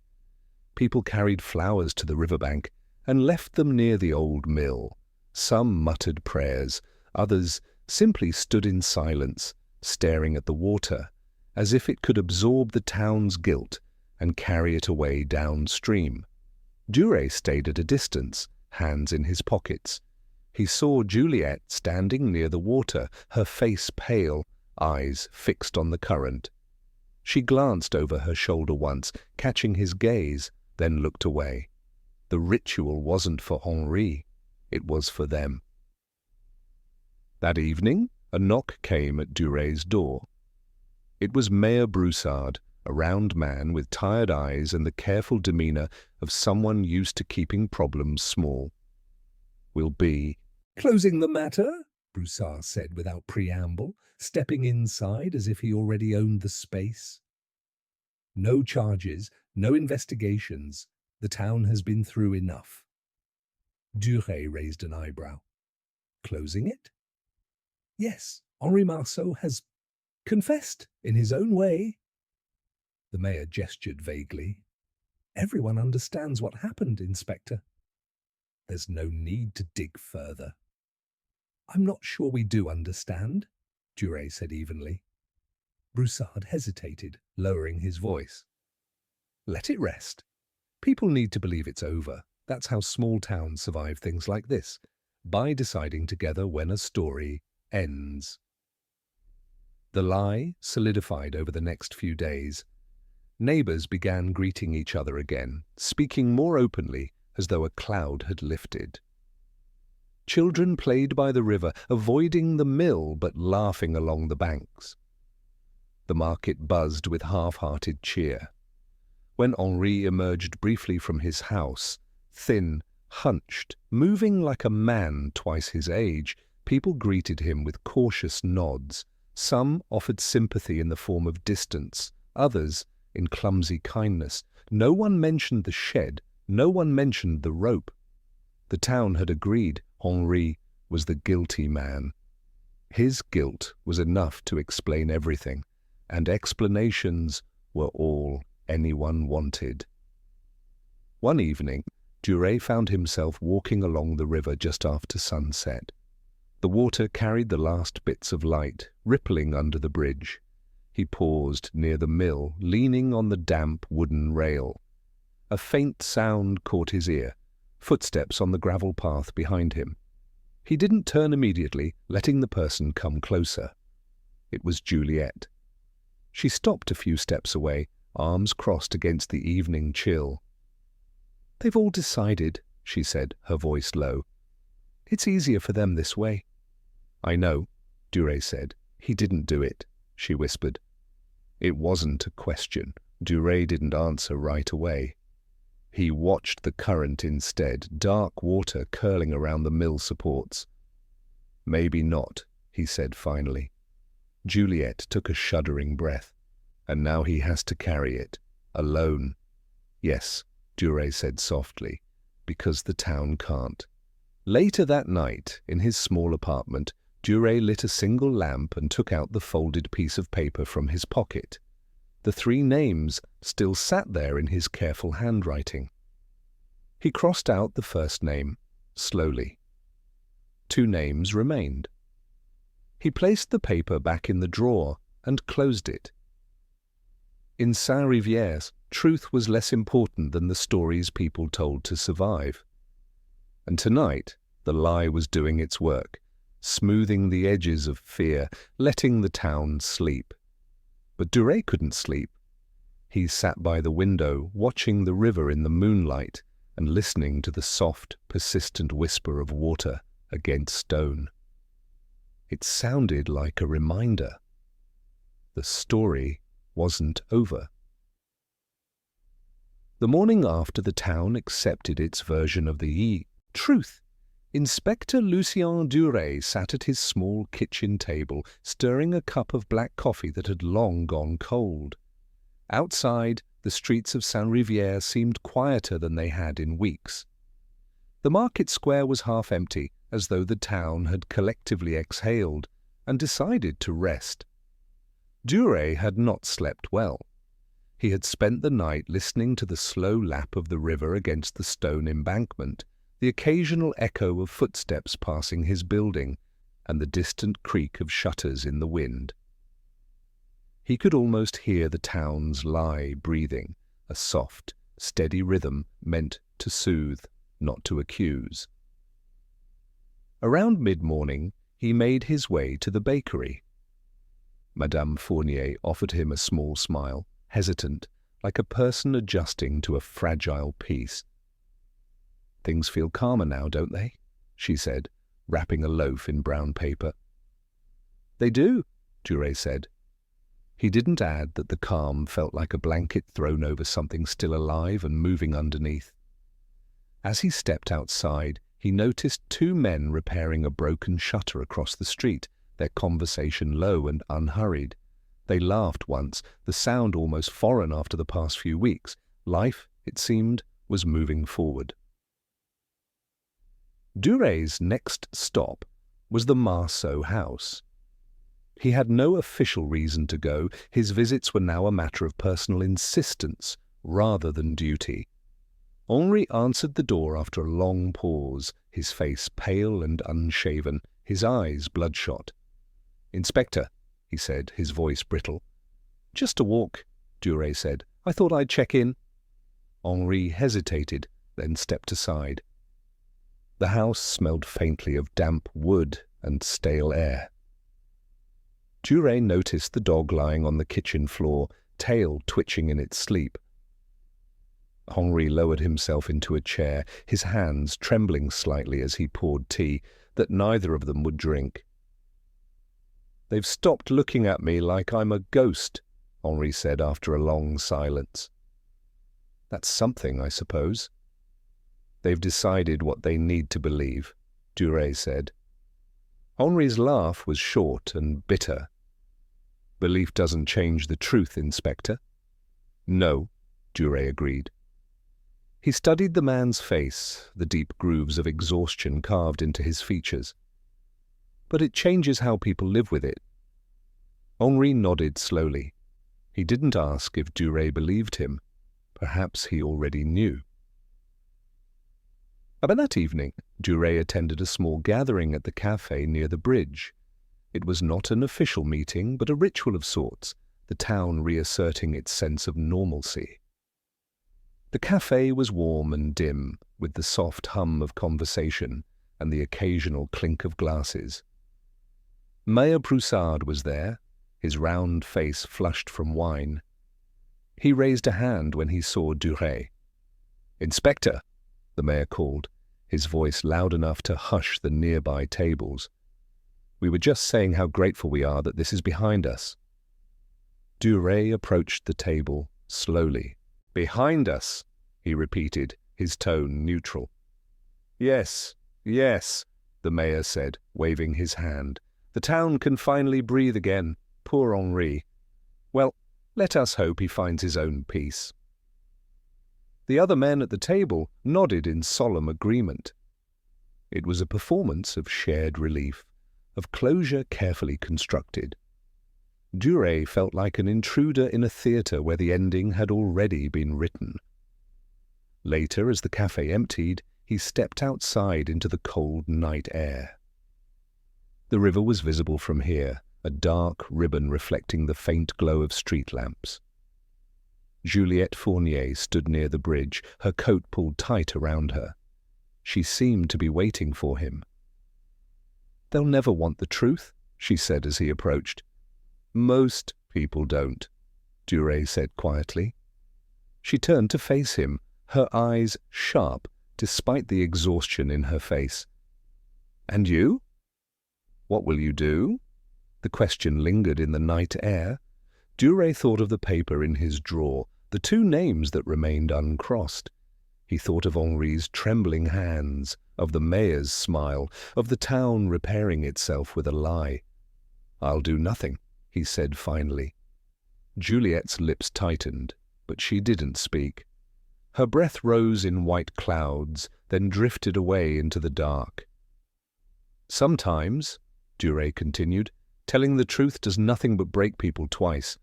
People carried flowers to the riverbank and left them near the old mill. Some muttered prayers, others simply stood in silence, staring at the water, as if it could absorb the town's guilt and carry it away downstream. Duret stayed at a distance, hands in his pockets. He saw Juliette standing near the water, her face pale, eyes fixed on the current. She glanced over her shoulder once, catching his gaze, then looked away. The ritual wasn't for Henri, it was for them. That evening, a knock came at Duret's door. It was Mayor Broussard, a round man with tired eyes and the careful demeanour of someone used to keeping problems small. "We'll be closing the matter," Broussard said without preamble, stepping inside as if he already owned the space. "No charges, no investigations. The town has been through enough." Duret raised an eyebrow. "Closing it?" "Yes, Henri Marceau has confessed in his own way." The mayor gestured vaguely. "Everyone understands what happened, Inspector. There's no need to dig further." "I'm not sure we do understand," Duret said evenly. Broussard hesitated, lowering his voice. "Let it rest. People need to believe it's over. That's how small towns survive things like this, by deciding together when a story ends. The lie solidified over the next few days. Neighbors began greeting each other again, speaking more openly as though a cloud had lifted. Children played by the river, avoiding the mill but laughing along the banks. The market buzzed with half-hearted cheer. When Henri emerged briefly from his house, thin, hunched, moving like a man twice his age, people greeted him with cautious nods. Some offered sympathy in the form of distance, others in clumsy kindness. No one mentioned the shed, no one mentioned the rope. The town had agreed Henri was the guilty man. His guilt was enough to explain everything, and explanations were all anyone wanted. One evening, Duret found himself walking along the river just after sunset. The water carried the last bits of light, rippling under the bridge. He paused near the mill, leaning on the damp wooden rail. A faint sound caught his ear, footsteps on the gravel path behind him. He didn't turn immediately, letting the person come closer. It was Juliet. She stopped a few steps away, arms crossed against the evening chill. "They've all decided," she said, her voice low. "It's easier for them this way." "I know," Duret said. "He didn't do it," she whispered. It wasn't a question. Duret didn't answer right away. He watched the current instead, dark water curling around the mill supports. "Maybe not," he said finally. Juliet took a shuddering breath. "And now he has to carry it, alone." "Yes," Duret said softly, "because the town can't." Later that night, in his small apartment, Duret lit a single lamp and took out the folded piece of paper from his pocket. The 3 names still sat there in his careful handwriting. He crossed out the first name, slowly. 2 names remained. He placed the paper back in the drawer and closed it. In Saint-Rivier's, truth was less important than the stories people told to survive. And tonight, the lie was doing its work, smoothing the edges of fear, letting the town sleep. But Duret couldn't sleep. He sat by the window, watching the river in the moonlight and listening to the soft, persistent whisper of water against stone. It sounded like a reminder. The story wasn't over. The morning after the town accepted its version of the truth, Inspector Lucien Duret sat at his small kitchen table, stirring a cup of black coffee that had long gone cold. Outside, the streets of Saint-Rivière seemed quieter than they had in weeks. The market square was half empty, as though the town had collectively exhaled and decided to rest. Duret had not slept well. He had spent the night listening to the slow lap of the river against the stone embankment, the occasional echo of footsteps passing his building, and the distant creak of shutters in the wind. He could almost hear the town's lie breathing, a soft, steady rhythm meant to soothe, not to accuse. Around mid-morning, he made his way to the bakery. Madame Fournier offered him a small smile, hesitant, like a person adjusting to a fragile piece. "Things feel calmer now, don't they?" she said, wrapping a loaf in brown paper. "They do," Duret said. He didn't add that the calm felt like a blanket thrown over something still alive and moving underneath. As he stepped outside, he noticed 2 men repairing a broken shutter across the street, their conversation low and unhurried. They laughed once, the sound almost foreign after the past few weeks. Life, it seemed, was moving forward. Duret's next stop was the Marceau house. He had no official reason to go. His visits were now a matter of personal insistence rather than duty. Henri answered the door after a long pause, his face pale and unshaven, his eyes bloodshot. "Inspector," he said, his voice brittle. "Just a walk," Duret said. "I thought I'd check in." Henri hesitated, then stepped aside. The house smelled faintly of damp wood and stale air. Duret noticed the dog lying on the kitchen floor, tail twitching in its sleep. Henri lowered himself into a chair, his hands trembling slightly as he poured tea that neither of them would drink. "They've stopped looking at me like I'm a ghost," Henri said after a long silence. "That's something, I suppose." "They've decided what they need to believe," Duret said. Henri's laugh was short and bitter. "Belief doesn't change the truth, Inspector." "No," Duret agreed. He studied the man's face, the deep grooves of exhaustion carved into his features. "But it changes how people live with it." Henri nodded slowly. He didn't ask if Duret believed him. Perhaps he already knew. About that evening, Duret attended a small gathering at the café near the bridge. It was not an official meeting, but a ritual of sorts, the town reasserting its sense of normalcy. The café was warm and dim, with the soft hum of conversation and the occasional clink of glasses. Mayor Broussard was there, his round face flushed from wine. He raised a hand when he saw Duret. "Inspector," the mayor called, his voice loud enough to hush the nearby tables. "We were just saying how grateful we are that this is behind us." Duret approached the table slowly. "Behind us," he repeated, his tone neutral. "Yes, yes," the mayor said, waving his hand. "The town can finally breathe again. Poor Henri. Well, let us hope he finds his own peace." The other men at the table nodded in solemn agreement. It was a performance of shared relief, of closure carefully constructed. Duret felt like an intruder in a theatre where the ending had already been written. Later, as the café emptied, he stepped outside into the cold night air. The river was visible from here, a dark ribbon reflecting the faint glow of street lamps. Juliette Fournier stood near the bridge, her coat pulled tight around her. She seemed to be waiting for him. "They'll never want the truth," she said as he approached. "Most people don't," Duret said quietly. She turned to face him, her eyes sharp despite the exhaustion in her face. "And you? What will you do?" The question lingered in the night air. Duret thought of the paper in his drawer, the two names that remained uncrossed. He thought of Henri's trembling hands, of the mayor's smile, of the town repairing itself with a lie. "I'll do nothing," he said finally. Juliet's lips tightened, but she didn't speak. Her breath rose in white clouds, then drifted away into the dark. "Sometimes," Duret continued, "telling the truth does nothing but break people twice,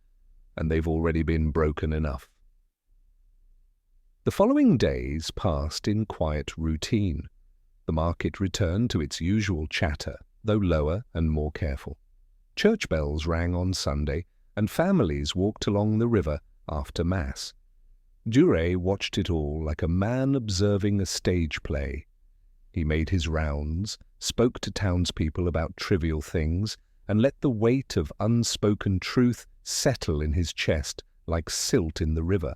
and they've already been broken enough." The following days passed in quiet routine. The market returned to its usual chatter, though lower and more careful. Church bells rang on Sunday, and families walked along the river after Mass. Duret watched it all like a man observing a stage play. He made his rounds, spoke to townspeople about trivial things, and let the weight of unspoken truth settle in his chest like silt in the river.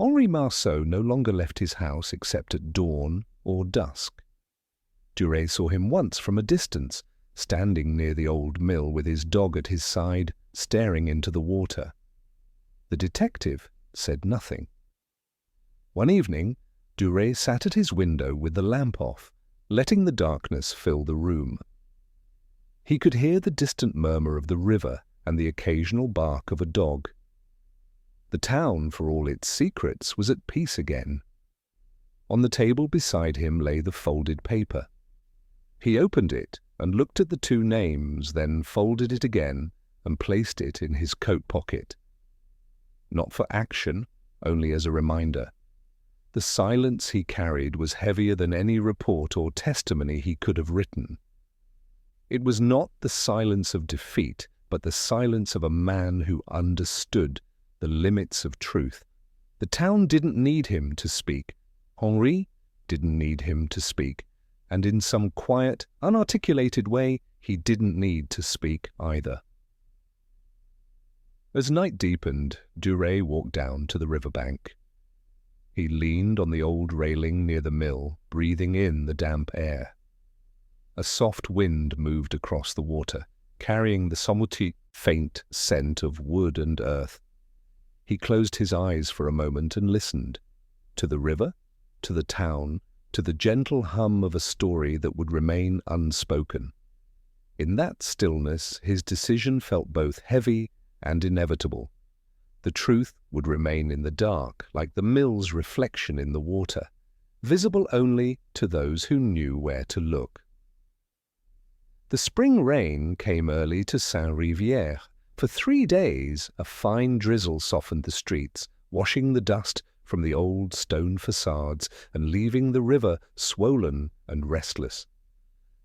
Henri Marceau no longer left his house except at dawn or dusk. Duret saw him once from a distance, standing near the old mill with his dog at his side, staring into the water. The detective said nothing. One evening, Duret sat at his window with the lamp off, letting the darkness fill the room. He could hear the distant murmur of the river and the occasional bark of a dog. The town, for all its secrets, was at peace again. On the table beside him lay the folded paper. He opened it and looked at the two names, then folded it again and placed it in his coat pocket. Not for action, only as a reminder. The silence he carried was heavier than any report or testimony he could have written. It was not the silence of defeat, but the silence of a man who understood the limits of truth, The town didn't need him to speak. Henri didn't need him to speak. And in some quiet, unarticulated way, he didn't need to speak either. As night deepened, Duret walked down to the riverbank. He leaned on the old railing near the mill, breathing in the damp air. A soft wind moved across the water, carrying the somewhat faint scent of wood and earth. He closed his eyes for a moment and listened. To the river, to the town, to the gentle hum of a story that would remain unspoken. In that stillness, his decision felt both heavy and inevitable. The truth would remain in the dark, like the mill's reflection in the water, visible only to those who knew where to look. The spring rain came early to Saint-Rivière. For 3 days, a fine drizzle softened the streets, washing the dust from the old stone facades and leaving the river swollen and restless.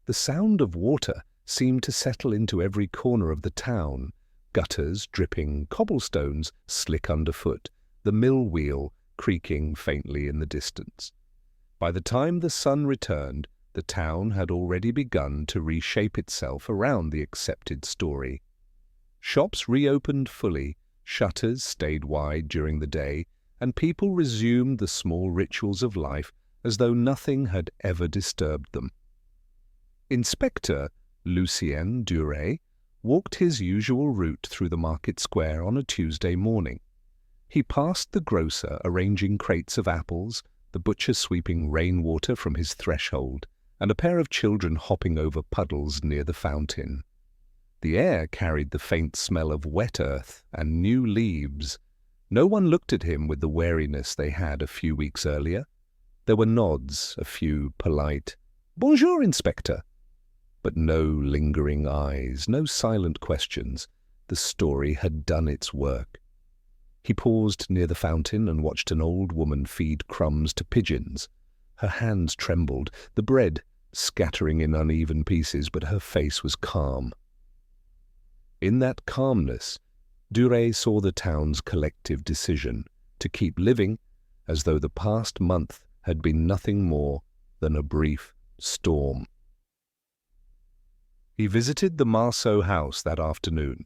The sound of water seemed to settle into every corner of the town, gutters dripping, cobblestones slick underfoot, the mill wheel creaking faintly in the distance. By the time the sun returned, the town had already begun to reshape itself around the accepted story. Shops reopened fully, shutters stayed wide during the day, and people resumed the small rituals of life as though nothing had ever disturbed them. Inspector Lucien Duret walked his usual route through the market square on a Tuesday morning. He passed the grocer arranging crates of apples, the butcher sweeping rainwater from his threshold, and a pair of children hopping over puddles near the fountain. The air carried the faint smell of wet earth and new leaves. No one looked at him with the wariness they had a few weeks earlier. There were nods, a few polite, "Bonjour, Inspector," but no lingering eyes, no silent questions. The story had done its work. He paused near the fountain and watched an old woman feed crumbs to pigeons. Her hands trembled, the bread scattering in uneven pieces, but her face was calm. In that calmness, Duret saw the town's collective decision to keep living as though the past month had been nothing more than a brief storm. He visited the Marceau house that afternoon.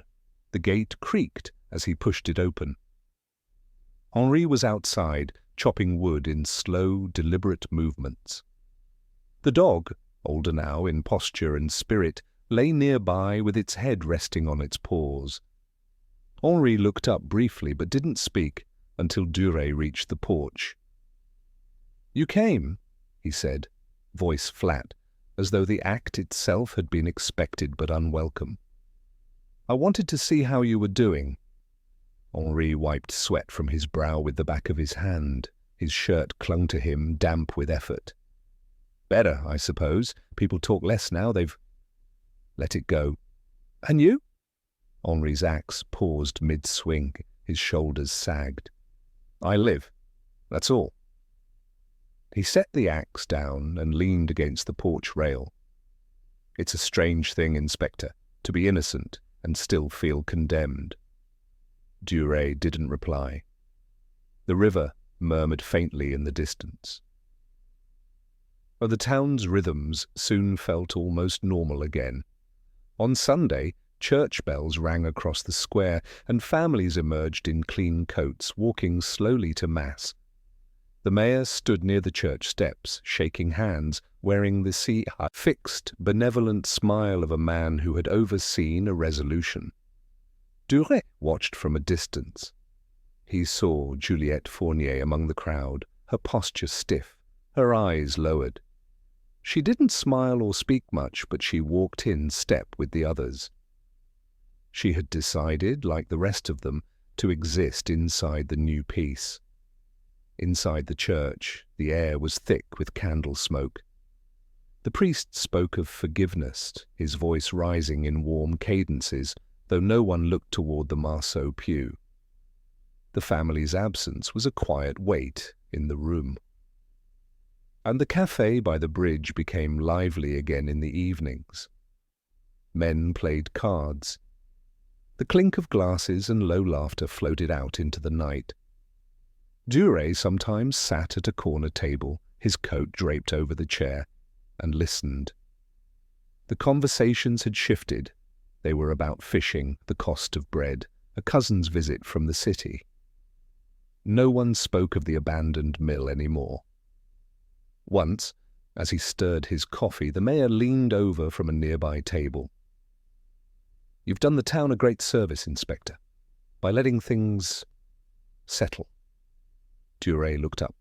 The gate creaked as he pushed it open. Henri was outside, chopping wood in slow, deliberate movements. The dog, older now in posture and spirit, lay nearby with its head resting on its paws. Henri looked up briefly but didn't speak until Duret reached the porch. "You came," he said, voice flat, as though the act itself had been expected but unwelcome. "I wanted to see how you were doing." Henri wiped sweat from his brow with the back of his hand. His shirt clung to him, damp with effort. "Better, I suppose. People talk less now. They've let it go." "And you?" Henri's axe paused mid-swing. His shoulders sagged. "I live. That's all." He set the axe down and leaned against the porch rail. "It's a strange thing, Inspector, to be innocent and still feel condemned." Duret didn't reply. The river murmured faintly in the distance. But the town's rhythms soon felt almost normal again. On Sunday, church bells rang across the square, and families emerged in clean coats, walking slowly to Mass. The mayor stood near the church steps, shaking hands, wearing the fixed, benevolent smile of a man who had overseen a resolution. Duret watched from a distance. He saw Juliette Fournier among the crowd, her posture stiff, her eyes lowered. She didn't smile or speak much, but she walked in step with the others. She had decided, like the rest of them, to exist inside the new peace. Inside the church, the air was thick with candle smoke. The priest spoke of forgiveness, his voice rising in warm cadences, though no one looked toward the Marceau pew. The family's absence was a quiet weight in the room. And the café by the bridge became lively again in the evenings. Men played cards. The clink of glasses and low laughter floated out into the night. Duret sometimes sat at a corner table, his coat draped over the chair, and listened. The conversations had shifted. They were about fishing, the cost of bread, a cousin's visit from the city. No one spoke of the abandoned mill anymore. Once, as he stirred his coffee, the mayor leaned over from a nearby table. "You've done the town a great service, Inspector, by letting things settle." Duret looked up.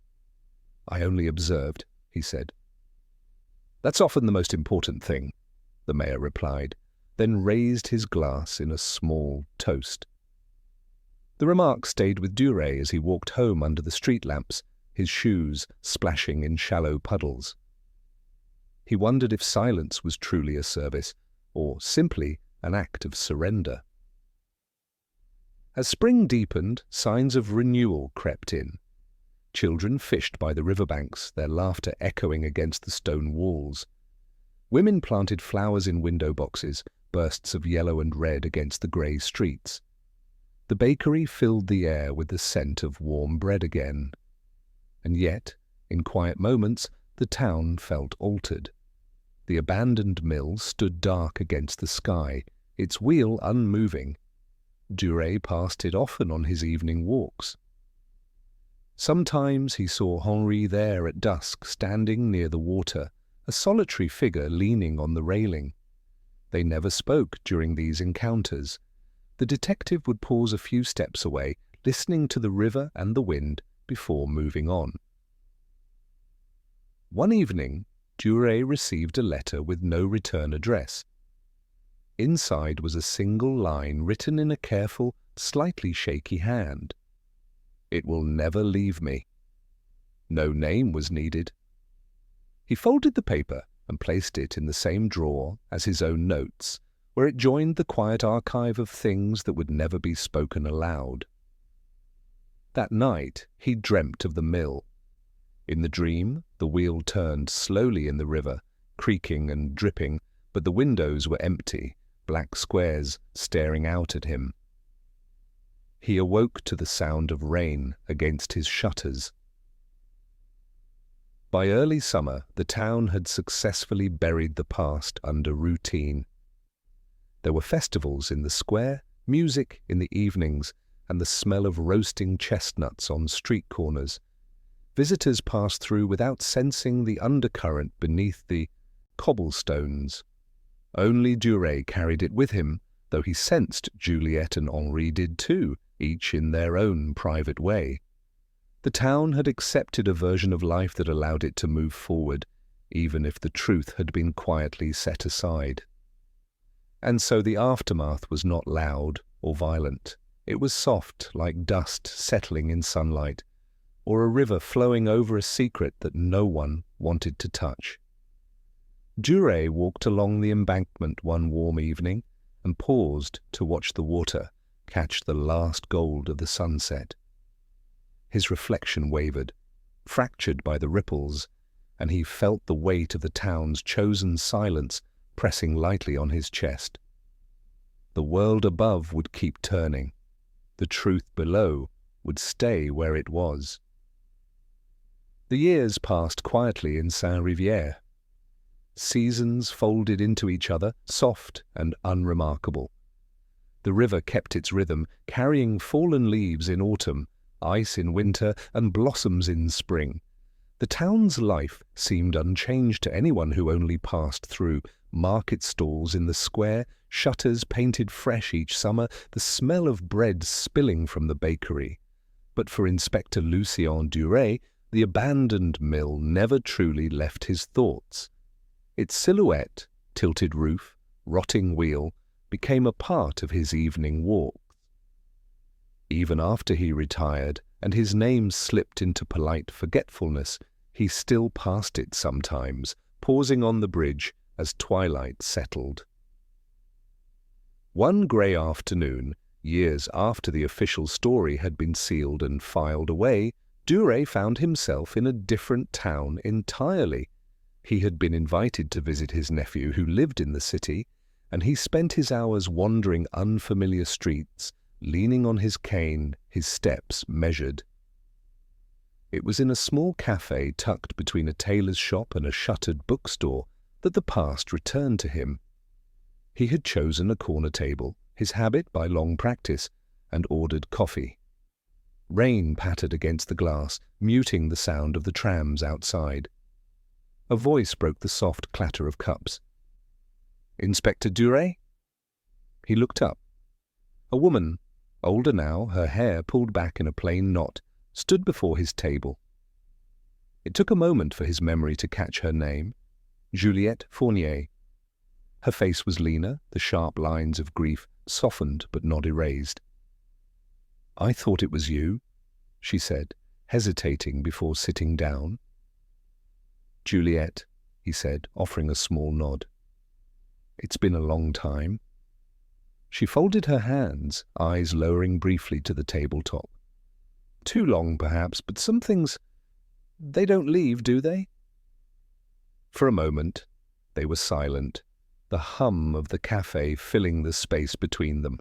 "I only observed," he said. "That's often the most important thing," the mayor replied, then raised his glass in a small toast. The remark stayed with Duret as he walked home under the street lamps, his shoes splashing in shallow puddles. He wondered if silence was truly a service, or simply an act of surrender. As spring deepened, signs of renewal crept in. Children fished by the riverbanks, their laughter echoing against the stone walls. Women planted flowers in window boxes, bursts of yellow and red against the grey streets. The bakery filled the air with the scent of warm bread again. And yet, in quiet moments, the town felt altered. The abandoned mill stood dark against the sky, its wheel unmoving. Duret passed it often on his evening walks. Sometimes he saw Henri there at dusk, standing near the water, a solitary figure leaning on the railing. They never spoke during these encounters. The detective would pause a few steps away, listening to the river and the wind before moving on. One evening, Duret received a letter with no return address. Inside was a single line written in a careful, slightly shaky hand. "It will never leave me." No name was needed. He folded the paper and placed it in the same drawer as his own notes, where it joined the quiet archive of things that would never be spoken aloud. That night he dreamt of the mill. In the dream, the wheel turned slowly in the river, creaking and dripping, but the windows were empty, black squares staring out at him. He awoke to the sound of rain against his shutters. By early summer, the town had successfully buried the past under routine. There were festivals in the square, music in the evenings, and the smell of roasting chestnuts on street corners. Visitors passed through without sensing the undercurrent beneath the cobblestones. Only Duret carried it with him, though he sensed Juliette and Henri did too, each in their own private way. The town had accepted a version of life that allowed it to move forward, even if the truth had been quietly set aside. And so the aftermath was not loud or violent. It was soft, like dust settling in sunlight, or a river flowing over a secret that no one wanted to touch. Duret walked along the embankment one warm evening and paused to watch the water catch the last gold of the sunset. His reflection wavered, fractured by the ripples, and he felt the weight of the town's chosen silence pressing lightly on his chest. The world above would keep turning. The truth below would stay where it was. The years passed quietly in Saint-Rivière. Seasons folded into each other, soft and unremarkable. The river kept its rhythm, carrying fallen leaves in autumn, ice in winter, and blossoms in spring. The town's life seemed unchanged to anyone who only passed through. Market stalls in the square, shutters painted fresh each summer, the smell of bread spilling from the bakery. But for Inspector Lucien Duret, the abandoned mill never truly left his thoughts. Its silhouette, tilted roof, rotting wheel, became a part of his evening walks. Even after he retired and his name slipped into polite forgetfulness, he still passed it sometimes, pausing on the bridge as twilight settled. One grey afternoon, years after the official story had been sealed and filed away, Duret found himself in a different town entirely. He had been invited to visit his nephew who lived in the city, and he spent his hours wandering unfamiliar streets, leaning on his cane, his steps measured. It was in a small cafe tucked between a tailor's shop and a shuttered bookstore that the past returned to him. He had chosen a corner table, his habit by long practice, and ordered coffee. Rain pattered against the glass, muting the sound of the trams outside. A voice broke the soft clatter of cups. "Inspector Duret?" He looked up. A woman, older now, her hair pulled back in a plain knot, stood before his table. It took a moment for his memory to catch her name, Juliette Fournier. Her face was leaner, the sharp lines of grief softened but not erased. "I thought it was you," she said, hesitating before sitting down. "Juliette," he said, offering a small nod. "It's been a long time." She folded her hands, eyes lowering briefly to the tabletop. "Too long, perhaps, but some things, they don't leave, do they?" For a moment, they were silent, the hum of the cafe filling the space between them.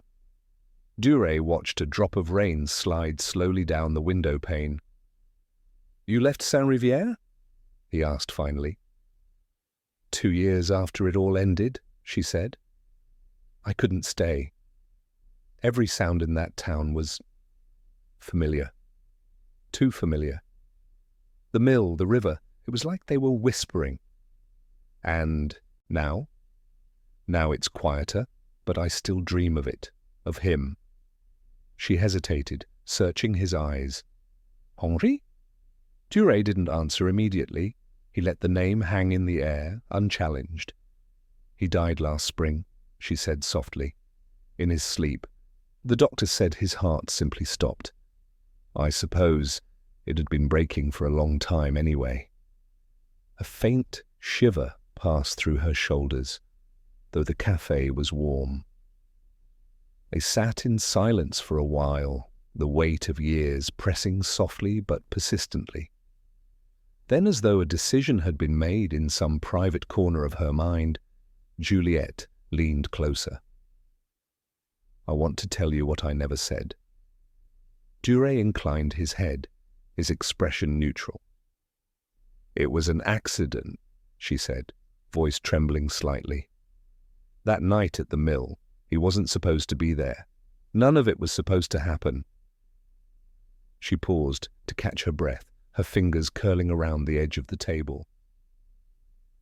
Duret watched a drop of rain slide slowly down the window pane. "You left Saint-Rivière?" he asked finally. 2 years after it all ended," she said. "I couldn't stay. Every sound in that town was familiar. Too familiar. The mill, the river, it was like they were whispering. And now? Now it's quieter, but I still dream of it, of him." She hesitated, searching his eyes. "Henri?" Duret didn't answer immediately. He let the name hang in the air, unchallenged. "He died last spring," she said softly. "In his sleep. The doctor said his heart simply stopped. I suppose it had been breaking for a long time anyway." A faint shiver passed through her shoulders, though the cafe was warm. They sat in silence for a while, the weight of years pressing softly but persistently. Then, as though a decision had been made in some private corner of her mind, Juliette leaned closer. "I want to tell you what I never said." Duret inclined his head, his expression neutral. "It was an accident," she said, voice trembling slightly. "That night at the mill, he wasn't supposed to be there. None of it was supposed to happen." She paused to catch her breath, her fingers curling around the edge of the table.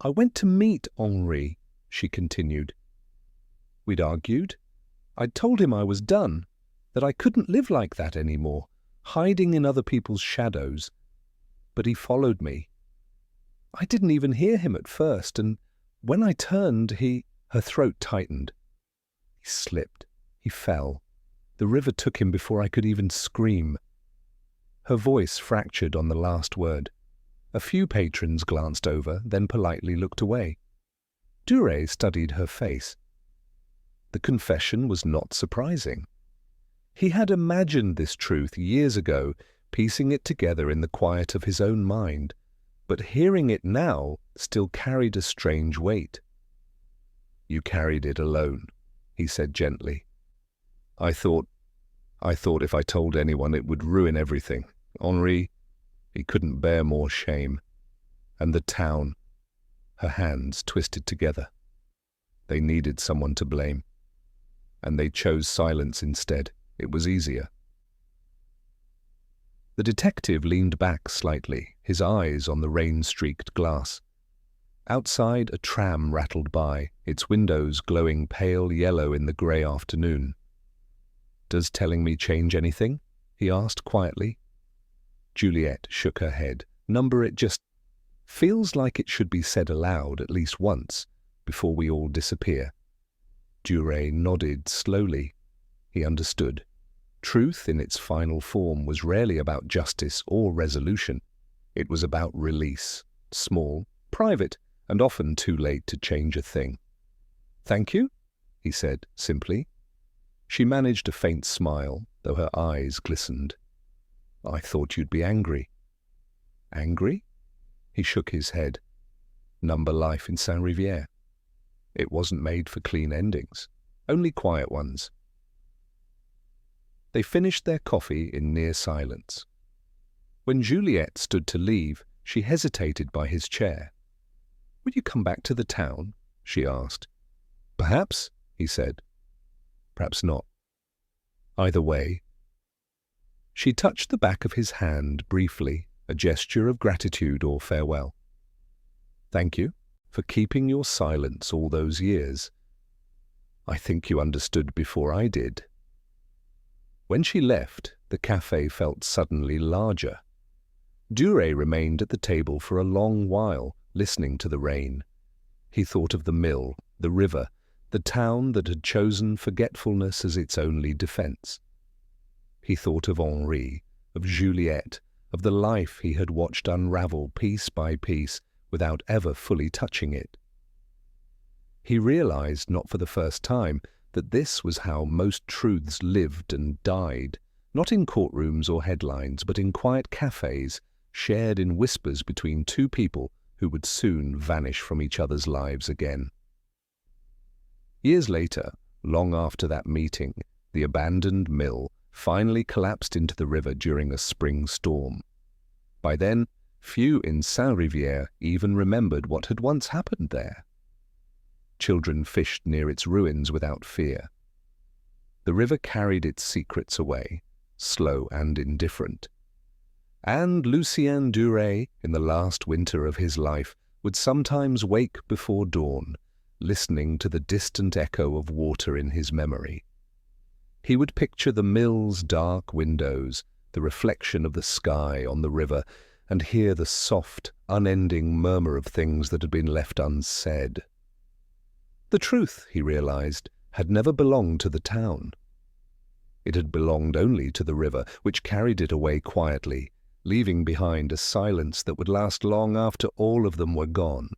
"I went to meet Henri," she continued. "We'd argued. I'd told him I was done, that I couldn't live like that anymore, hiding in other people's shadows. But he followed me. I didn't even hear him at first, and when I turned, Her throat tightened. He slipped. He fell. The river took him before I could even scream. Her voice fractured on the last word. A few patrons glanced over, then politely looked away. Duret studied her face. The confession was not surprising. He had imagined this truth years ago, piecing it together in the quiet of his own mind, but hearing it now still carried a strange weight. "You carried it alone," he said gently. I thought if I told anyone it would ruin everything. Henri, he couldn't bear more shame. And the town," her hands twisted together. "They needed someone to blame. And they chose silence instead. It was easier." The detective leaned back slightly, his eyes on the rain-streaked glass. Outside, a tram rattled by, its windows glowing pale yellow in the grey afternoon. "Does telling me change anything?" he asked quietly. Juliette shook her head. "Number it just feels like it should be said aloud at least once before we all disappear." Duret nodded slowly. He understood. Truth in its final form was rarely about justice or resolution. It was about release, small, private, and often too late to change a thing. "Thank you," he said simply. She managed a faint smile, though her eyes glistened. "I thought you'd be angry." "Angry?" He shook his head. "Number life in Saint-Rivière. It wasn't made for clean endings, only quiet ones." They finished their coffee in near silence. When Juliet stood to leave, she hesitated by his chair. "Will you come back to the town?" she asked. "Perhaps," he said. "Perhaps not. Either way." She touched the back of his hand briefly, a gesture of gratitude or farewell. "Thank you for keeping your silence all those years. I think you understood before I did." When she left, the café felt suddenly larger. Duret remained at the table for a long while, listening to the rain. He thought of the mill, the river, the town that had chosen forgetfulness as its only defense. He thought of Henri, of Juliet, of the life he had watched unravel piece by piece without ever fully touching it. He realized, not for the first time, that this was how most truths lived and died, not in courtrooms or headlines, but in quiet cafes, shared in whispers between two people who would soon vanish from each other's lives again. Years later, long after that meeting, the abandoned mill finally collapsed into the river during a spring storm. By then, few in Saint-Rivière even remembered what had once happened there. Children fished near its ruins without fear. The river carried its secrets away, slow and indifferent. And Lucien Duret, in the last winter of his life, would sometimes wake before dawn, listening to the distant echo of water in his memory. He would picture the mill's dark windows, the reflection of the sky on the river, and hear the soft, unending murmur of things that had been left unsaid. The truth, he realized, had never belonged to the town. It had belonged only to the river, which carried it away quietly, leaving behind a silence that would last long after all of them were gone.